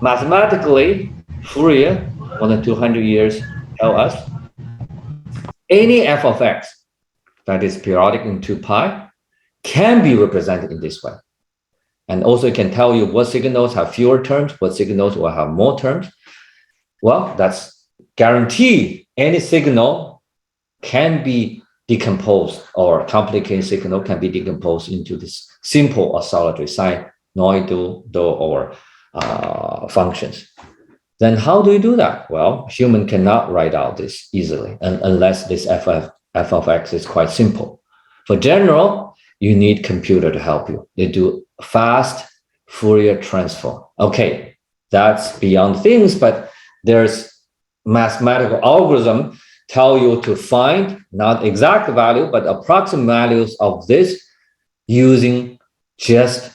mathematically, Fourier, more than 200 years, tell us any f of x that is periodic in 2 pi can be represented in this way. And also it can tell you what signals have fewer terms, what signals will have more terms. Well, that's guaranteed. Any signal can be decomposed, or complicated signal can be decomposed into this simple oscillatory sinusoidal, or functions. Then how do you do that? Well, human cannot write out this easily, unless this f of x is quite simple. For general, you need computer to help you. They do fast Fourier transform. Okay, that's beyond things, but there's mathematical algorithm tell you to find not exact value, but approximate values of this using just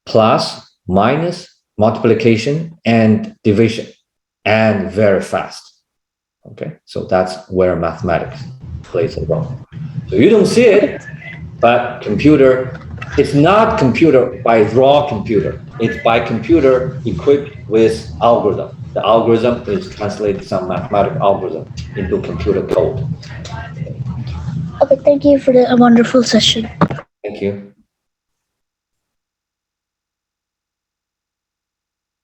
plus, minus, multiplication, and division, and very fast. Okay, so that's where mathematics. plays a role. So you don't see it, but computer, it's not computer by raw computer. It's by computer equipped with algorithm. The algorithm is translated some mathematical algorithm into computer code. Okay, thank you for the wonderful session. Thank you.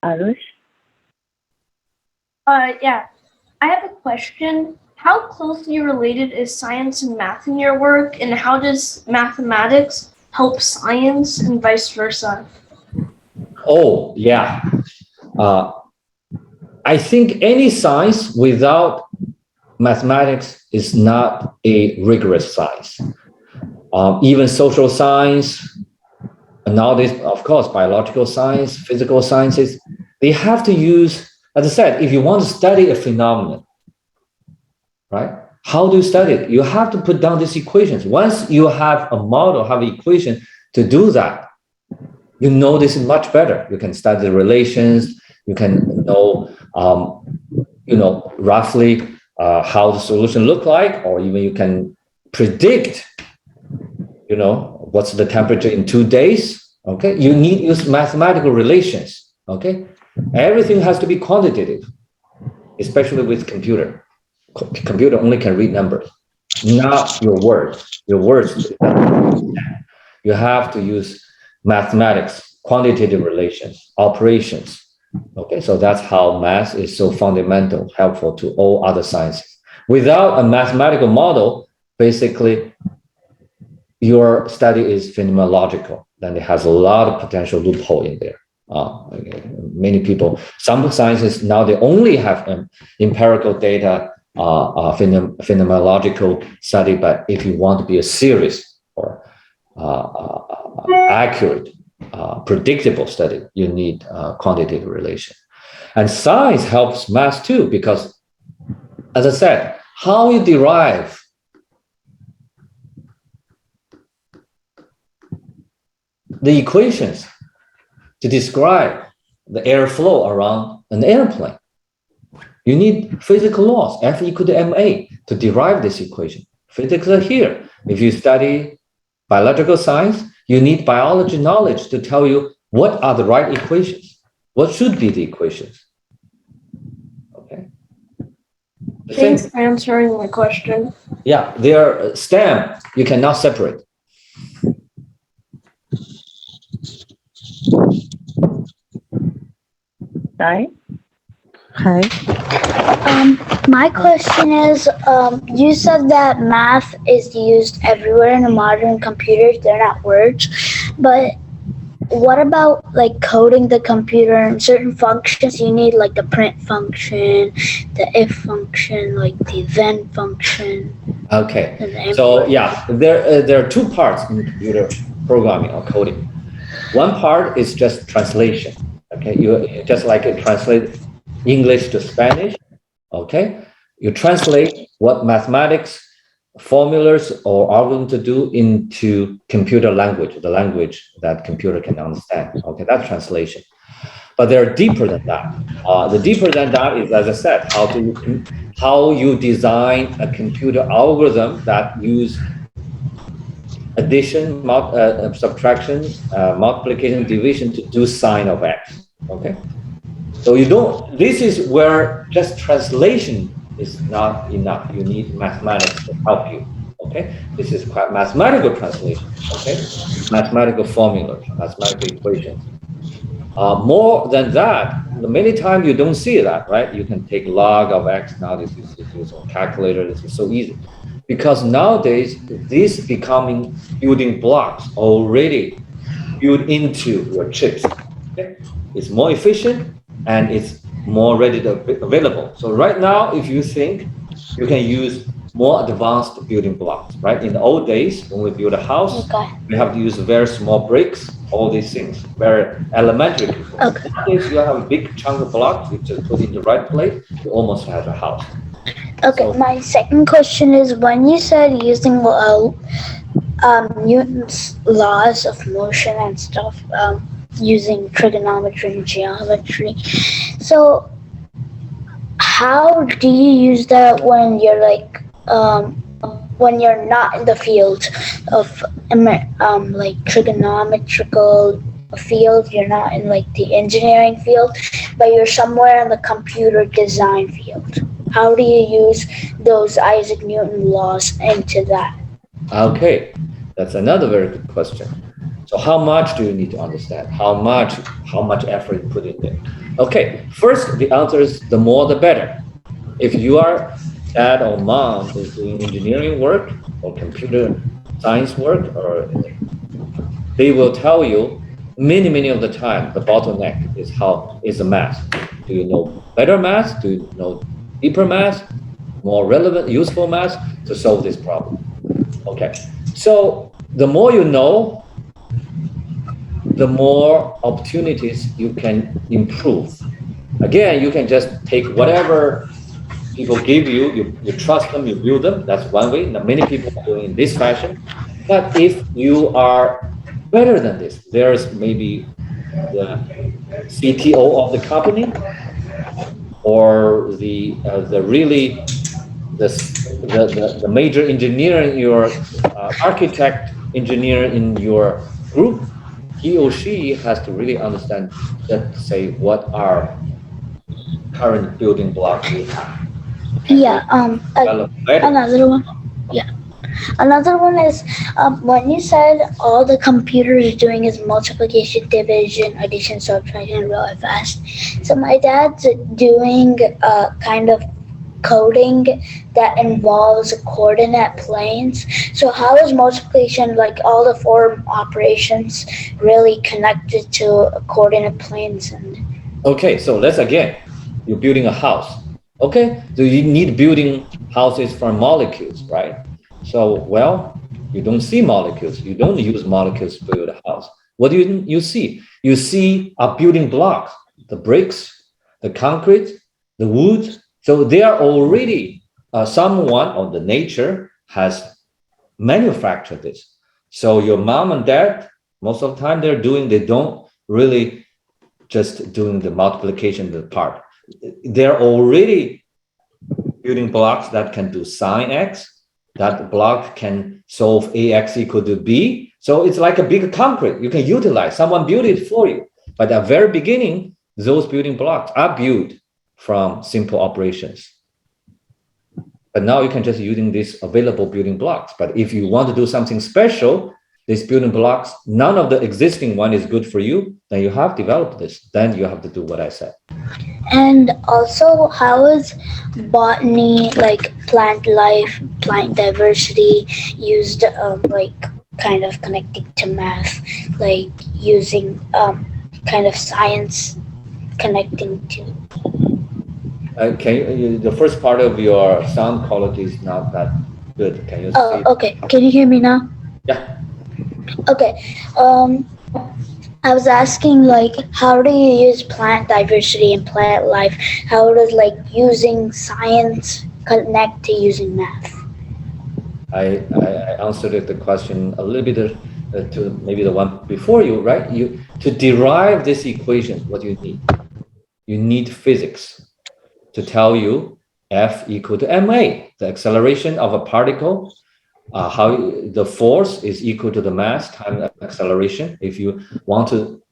Arush? Yeah, I have a question. How closely related is science and math in your work, and how does mathematics help science and vice versa? Oh, yeah. I think any science without mathematics is not a rigorous science. Even social science, and nowadays, of course, biological science, physical sciences, they have to use, as I said, if you want to study a phenomenon, right? How do you study it? You have to put down these equations. Once you have a model, have an equation to do that, you know this is much better. You can study the relations. You can know, roughly how the solution look like, or even you can predict, what's the temperature in 2 days. Okay, you need to use mathematical relations. Okay, everything has to be quantitative, especially with computer. Computer only can read numbers, not your words. Your words, you have to use mathematics, quantitative relations, operations. Okay, so that's how math is so fundamental, helpful to all other sciences. Without a mathematical model, basically, your study is phenomenological. Then it has a lot of potential loophole in there. Many people, some sciences now they only have empirical data, phenomenological study. But if you want to be a serious or accurate, predictable study, you need quantitative relation. And science helps math too, because, as I said, how you derive the equations to describe the airflow around an airplane. You need physical laws, F equal to ma, to derive this equation. Physics are here. If you study biological science, you need biology knowledge to tell you what are the right equations, what should be the equations. Okay. Thanks for answering my question. Yeah, they are STEM. You cannot separate. Hi. Hi. My question is, you said that math is used everywhere in the modern computers. They're not words, but what about like coding the computer and certain functions you need, like the print function, the if function, like the then function? Okay, so yeah, there are two parts in computer programming or coding. One part is just translation. Okay, you just like translate English to Spanish. Okay, you translate what mathematics formulas or algorithm to do into computer language, the language that computer can understand. Okay, that's translation. But they're deeper than that. The deeper than that is, as I said, how you design a computer algorithm that use addition, subtraction, multiplication, division to do sign of x. Okay, so you don't. This is where just translation is not enough. You need mathematics to help you. Okay, this is quite mathematical translation. Okay, mathematical formulas, mathematical equations. More than that, many times you don't see that, right? You can take log of x. Now this is using a calculator. This is so easy, because nowadays this becoming building blocks already built into your chips. Okay? It's more efficient and it's more ready to available. So right now, if you think you can use more advanced building blocks, right? In the old days, when we build a house, we have to use very small bricks, all these things, very elementary. Okay. Nowadays, you have a big chunk of blocks, you just put in the right place, you almost have a house. Okay, so my second question is, when you said using Newton's laws of motion and stuff, using trigonometry and geometry, so how do you use that when you're like when you're not in the field of like trigonometrical field, you're not in like the engineering field, but you're somewhere in the computer design field. How do you use those Isaac Newton laws into that? Okay, that's another very good question. So how much do you need to understand? How much effort you put in there? Okay, first the answer is the more the better. If your dad or mom is doing engineering work or computer science work, or they will tell you many of the time the bottleneck is the math. Do you know better math? Do you know deeper math? More relevant, useful math to solve this problem? Okay, so the more you know, the more opportunities you can improve. Again, you can just take whatever people give you, you trust them, you build them. That's one way. Now, many people are doing in this fashion. But if you are better than this, there's maybe the CTO of the company or the really the major engineer in your architect engineer in your group, he or she has to really understand that say what are current building blocks you have. Yeah, Develop better. another one. Yeah. Another one is when you said all the computer is doing is multiplication, division, addition, subtraction really fast. So my dad's doing kind of coding that involves coordinate planes. So how is multiplication, like all the four operations, really connected to coordinate planes? And Okay, so let's again, you're building a house. Okay, so you need building houses from molecules, right? So, well, you don't see molecules. You don't use molecules to build a house. What do you see? You see a building block, the bricks, the concrete, the wood. So they are already someone or the nature has manufactured this. So your mom and dad, most of the time they don't really just doing the multiplication the part. They're already building blocks that can do sine x. That block can solve ax equal to b. So it's like a big concrete. You can utilize. Someone built it for you. But at the very beginning, those building blocks are built from simple operations. But now you can just using these available building blocks. But if you want to do something special, these building blocks, none of the existing one is good for you, then you have developed this. Then you have to do what I said. And also, how is botany, like plant life, plant diversity, used like kind of connecting to math, like using kind of science connecting to? The first part of your sound quality is not that good. Can you Oh, see? okay. Can you hear me now? Yeah. Okay. I was asking, like, how do you use plant diversity and plant life? How does like using science connect to using math? I answered the question a little bit to maybe the one before you, right? To derive this equation, what do you need? You need physics to tell you F equal to ma, the acceleration of a particle, how the force is equal to the mass times acceleration. If you want to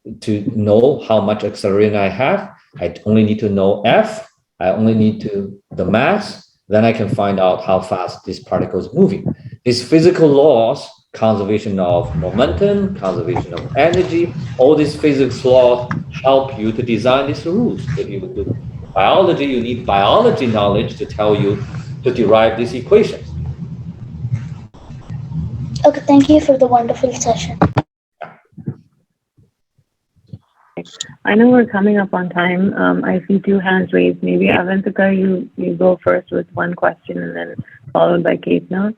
know how much acceleration I have, I only need to know F. I only need to the mass. Then I can find out how fast this particle is moving. These physical laws, conservation of momentum, conservation of energy, all these physics laws help you to design these rules. If you do biology, you need biology knowledge to tell you to derive these equations. Okay, thank you for the wonderful session. I know we're coming up on time. I see two hands raised. Maybe Avantika, you go first with one question and then followed by Kate now.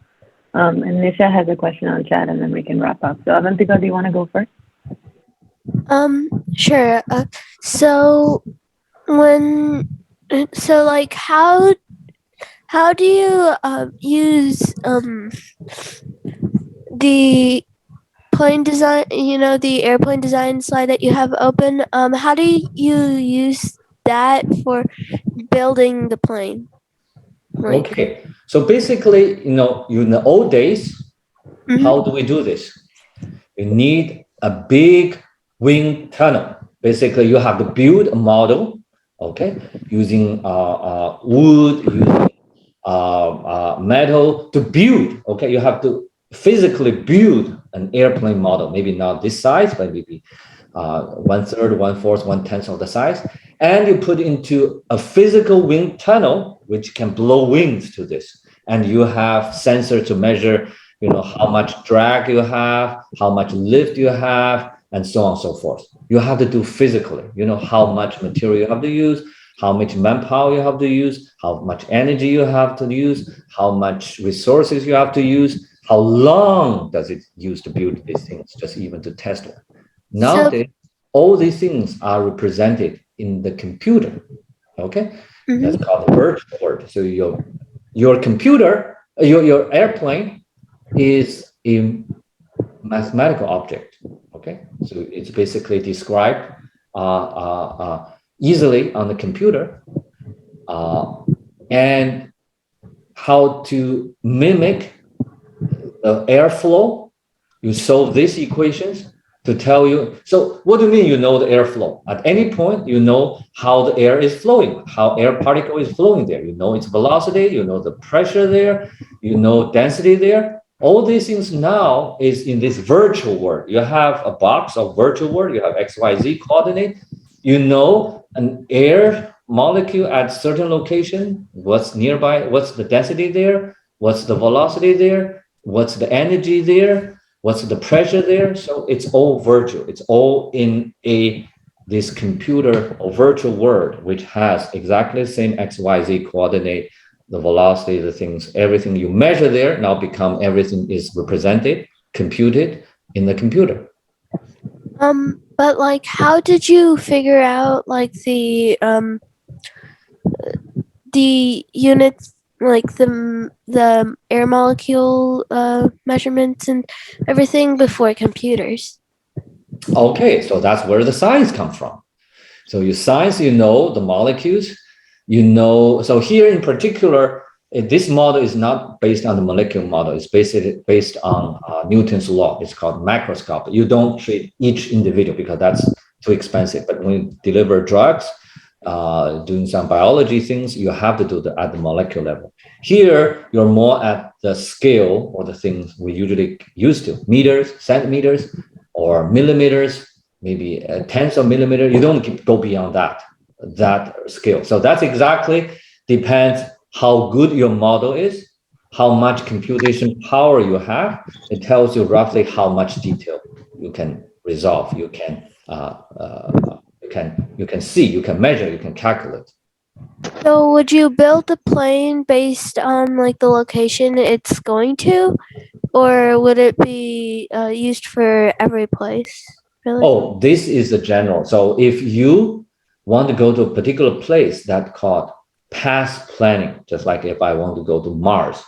And Nisha has a question on chat and then we can wrap up. So Avantika, do you want to go first? Sure. So like how do you use the plane design, the airplane design slide that you have open? How do you use that for building the plane? Like, Okay, so basically, in the old days, Mhm. how do we do this? You need a big wind tunnel. Basically, you have to build a model, okay, using wood, using metal to build. Okay, you have to physically build an airplane model. Maybe not this size, but maybe 1/3, 1/4, 1/10 of the size, and you put into a physical wind tunnel, which can blow wings to this. And you have sensor to measure, how much drag you have, how much lift you have, and so on and so forth. You have to do physically, how much material you have to use, how much manpower you have to use, how much energy you have to use, how much resources you have to use, how long does it use to build these things, just even to test one. Nowadays, all these things are represented in the computer. Okay, that's called the virtual world. So your computer, your airplane is a mathematical object. Okay, so it's basically described easily on the computer, and how to mimic the airflow. You solve these equations to tell you. So what do you mean the airflow? At any point, how the air is flowing, how air particle is flowing there. Its velocity, the pressure there, density there. All these things now is in this virtual world. You have a box of virtual world. You have XYZ coordinate. An air molecule at certain location, what's nearby, what's the density there, what's the velocity there, what's the energy there, what's the pressure there. So it's all virtual. It's all in this computer or virtual world, which has exactly the same XYZ coordinate, the velocity, the things, everything you measure there now everything is represented, computed in the computer. But like, how did you figure out like the units, like the air molecule measurements and everything before computers? Okay, so that's where the science comes from. So you science, the molecules, so here in particular, this model is not based on the molecular model. It's based on Newton's law. It's called macroscopic. You don't treat each individual because that's too expensive. But when you deliver drugs, doing some biology things, you have to do at the molecular level. Here, you're more at the scale or the things we usually used to, meters, centimeters, or millimeters, maybe tenths of millimeter. You don't go beyond that scale. So that's exactly depends how good your model is, how much computation power you have. It tells you roughly how much detail you can resolve. You can see, you can measure, you can calculate. So would you build the plane based on like the location it's going to, or would it be used for every place? Really? Oh, this is the general. So if you want to go to a particular place, that's called path planning. Just like if I want to go to Mars,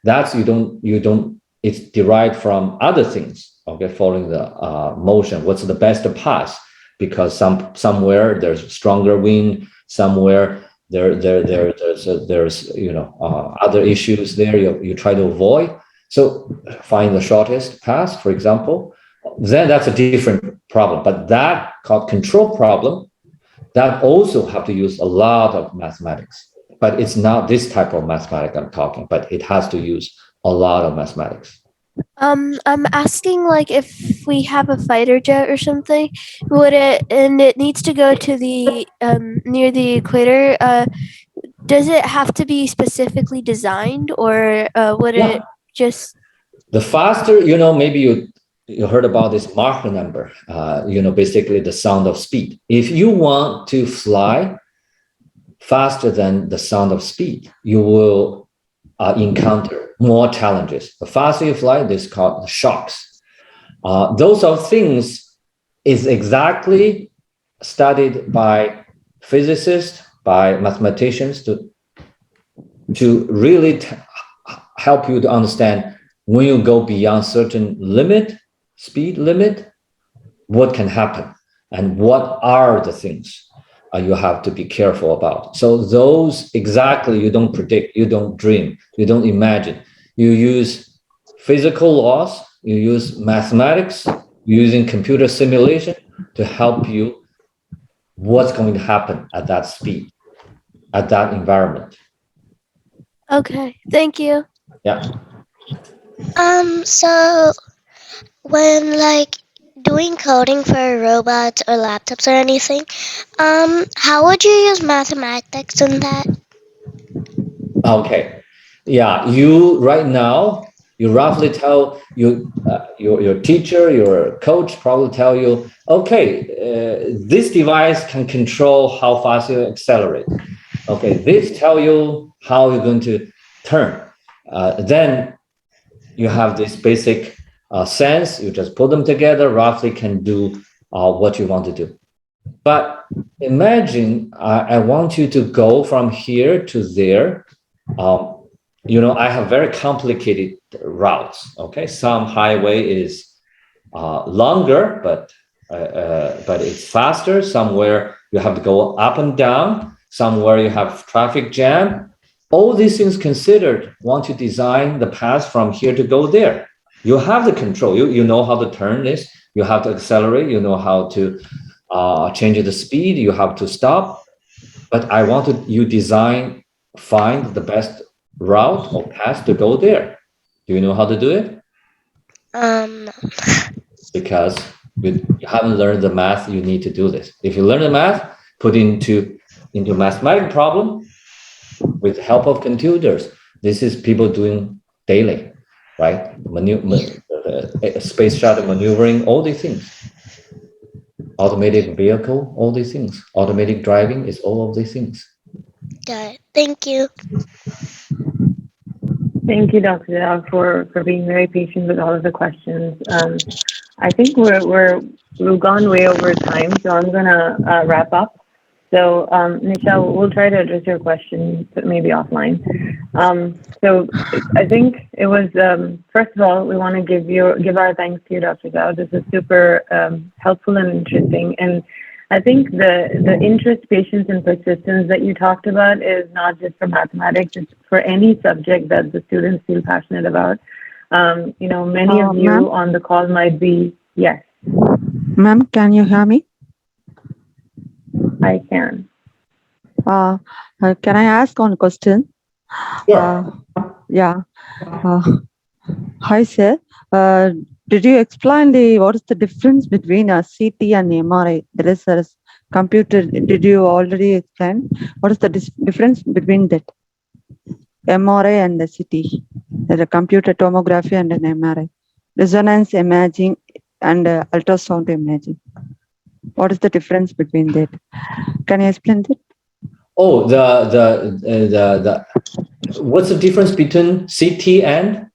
that's you don't. It's derived from other things. Okay, following the motion. What's the best path? Because somewhere there's stronger wind, somewhere there's other issues there you try to avoid. So find the shortest path, for example. Then that's a different problem. But that called control problem, that also have to use a lot of mathematics. But it's not this type of mathematics I'm talking, but it has to use a lot of mathematics. I'm asking like if we have a fighter jet or something, and it needs to go to the near the equator, does it have to be specifically designed, or would it just? The faster, maybe you heard about this Mach number, basically the sound of speed. If you want to fly faster than the sound of speed, you will encounter more challenges. The faster you fly, this is called shocks. Those are things is exactly studied by physicists, by mathematicians to really help you to understand when you go beyond certain speed limit, what can happen and what are the things. you have to be careful about. So those exactly you don't predict, you don't dream, you don't imagine. You use physical laws, you use mathematics, using computer simulation to help you what's going to happen at that speed, at that environment. Okay, thank you. Yeah. So when like doing coding for robots or laptops or anything, how would you use mathematics in that? Okay. Yeah, you right now, you roughly tell you your teacher, your coach probably tell you, okay, this device can control how fast you accelerate. Okay, this tell you how you're going to turn. Then you have this basic sense. You just put them together, roughly can do what you want to do. But imagine I want you to go from here to there. I have very complicated routes. Okay, some highway is longer, but it's faster. Somewhere you have to go up and down. Somewhere you have traffic jam. All these things considered, want to design the path from here to go there. You have the control. You know how to turn this. You have to accelerate. You know how to change the speed. You have to stop. But I wanted you design, find the best route or path to go there. Do you know how to do it? No. Because you haven't learned the math, you need to do this. If you learn the math, put into mathematical problem with the help of computers. This is people doing daily, right? Space shuttle maneuvering, all these things. Automated vehicle, all these things. Automatic driving is all of these things. Got it. Thank you. Thank you, Dr. Zhao, for being very patient with all of the questions. I think we've gone way over time, so I'm gonna wrap up. So, Nisha, we'll try to address your question, but maybe offline. So I think it was, first of all, we want to give our thanks to you, Dr. Zhao. This is super helpful and interesting. And I think the interest, patience, and persistence that you talked about is not just for mathematics, it's for any subject that the students feel passionate about. Many of you on the call might be, yes. Ma'am, can you hear me? I can. Can I ask one question? Sure. Yeah. Hi, sir. Did you explain what is the difference between a CT and MRI? There is a computer. Did you already explain what is the difference between that MRI and the CT? There's a computer tomography and an MRI, resonance imaging and ultrasound imaging. What is the difference between that? Can you explain that? Oh, what's the difference between CT and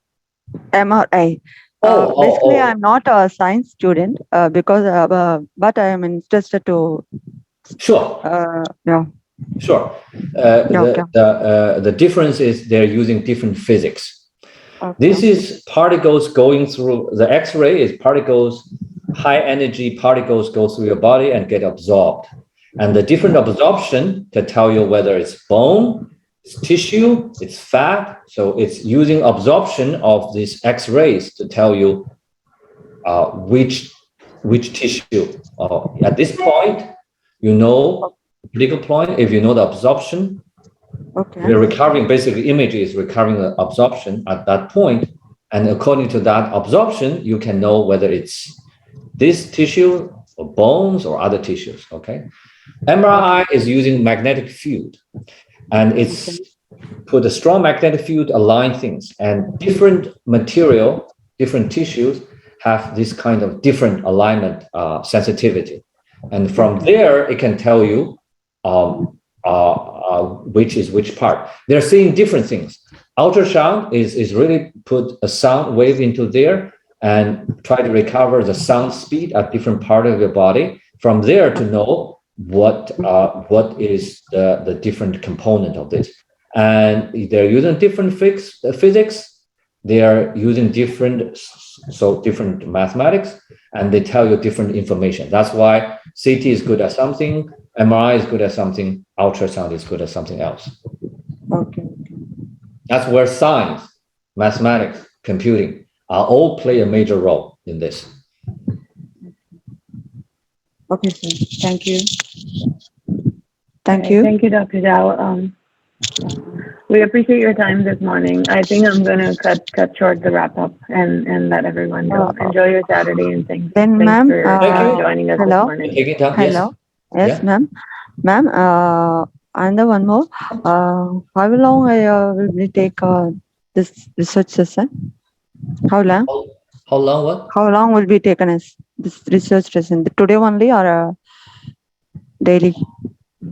MRI? Basically, I'm not a science student but I am interested to. Sure. Yeah. Sure. Okay. The difference is they're using different physics. Okay. This is particles going through the X-ray is particles, high energy particles go through your body and get absorbed. And the different absorption to tell you whether it's bone, it's tissue, it's fat. So it's using absorption of these X-rays to tell you which tissue. At this point, critical point, if you know the absorption, Okay. we're recovering, basically image is recovering the absorption at that point. And according to that absorption, you can know whether it's this tissue or bones or other tissues, okay? MRI is using magnetic field, and it's put a strong magnetic field, align things, and different material, different tissues have this kind of different alignment sensitivity. And from there, it can tell you which is which part. They're seeing different things. Ultrasound is really put a sound wave into there and try to recover the sound speed at different part of your body. From there to know what is the different component of this. And they're using different physics. They are using different mathematics, and they tell you different information. That's why CT is good at something, MRI is good at something, ultrasound is good at something else. Okay. That's where science, mathematics, computing all play a major role in this. Okay, sir. Thank you. Thank you. Thank you, Dr. Zhao. We appreciate your time this morning. I think I'm gonna cut short the wrap up and let everyone go. Enjoy your Saturday and thanks Ma'am, for joining us this hello. morning. Taking time? Hello. Yes, Yeah. ma'am. Ma'am, and the one more. How long will we take this research session? How long? How long? What? How long will be taken as this research session? Today only or daily?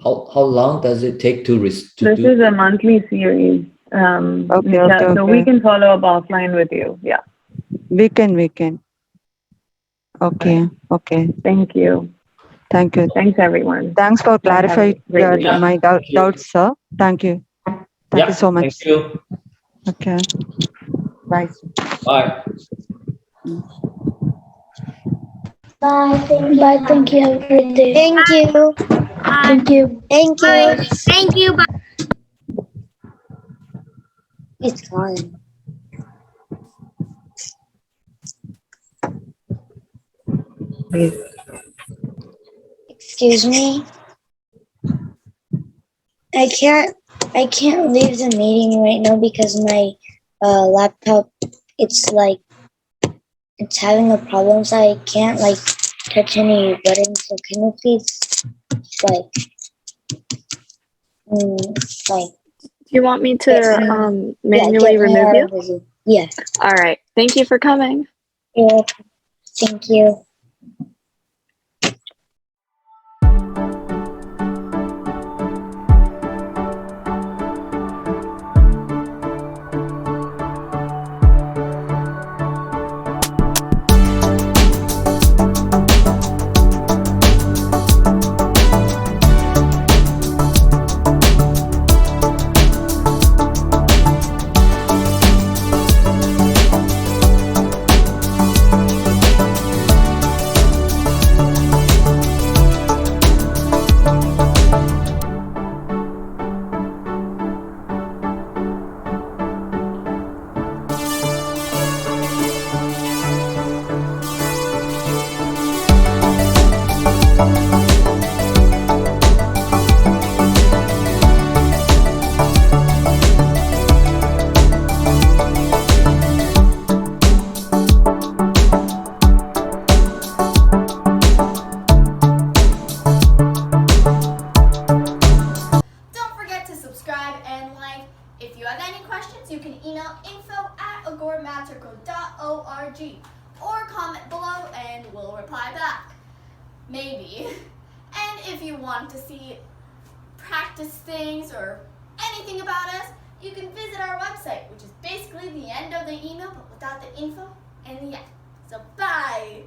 How long does it take to This do? is a monthly series. Okay. So we can follow up offline with you. Yeah. We can. Okay. Right. Okay. Thank you. Thank you. Thanks, everyone. Thanks for Have a clarifying great weekend. my doubts, sir. Thank you. Thank you so much. Thank you. Okay. Bye. Bye. Bye. Thank you. Have a great day. Thank you. Thank you. Thank you. Thank you. Bye. It's fine. Excuse me. I can't leave the meeting right now because my laptop it's having a problem, so I can't touch any buttons. So can you please like Do you want me to manually get me remove out you? of the Zoom? Yeah. All right. Thank you for coming. You're welcome. Thank you. Don't forget to subscribe and like. If you have any questions, you can email info@agoramastercode.org or comment below and we'll reply back. Maybe. And if you want to see practice things or anything about us, you can visit our website, which is basically the end of the email but without the info and the end. So bye!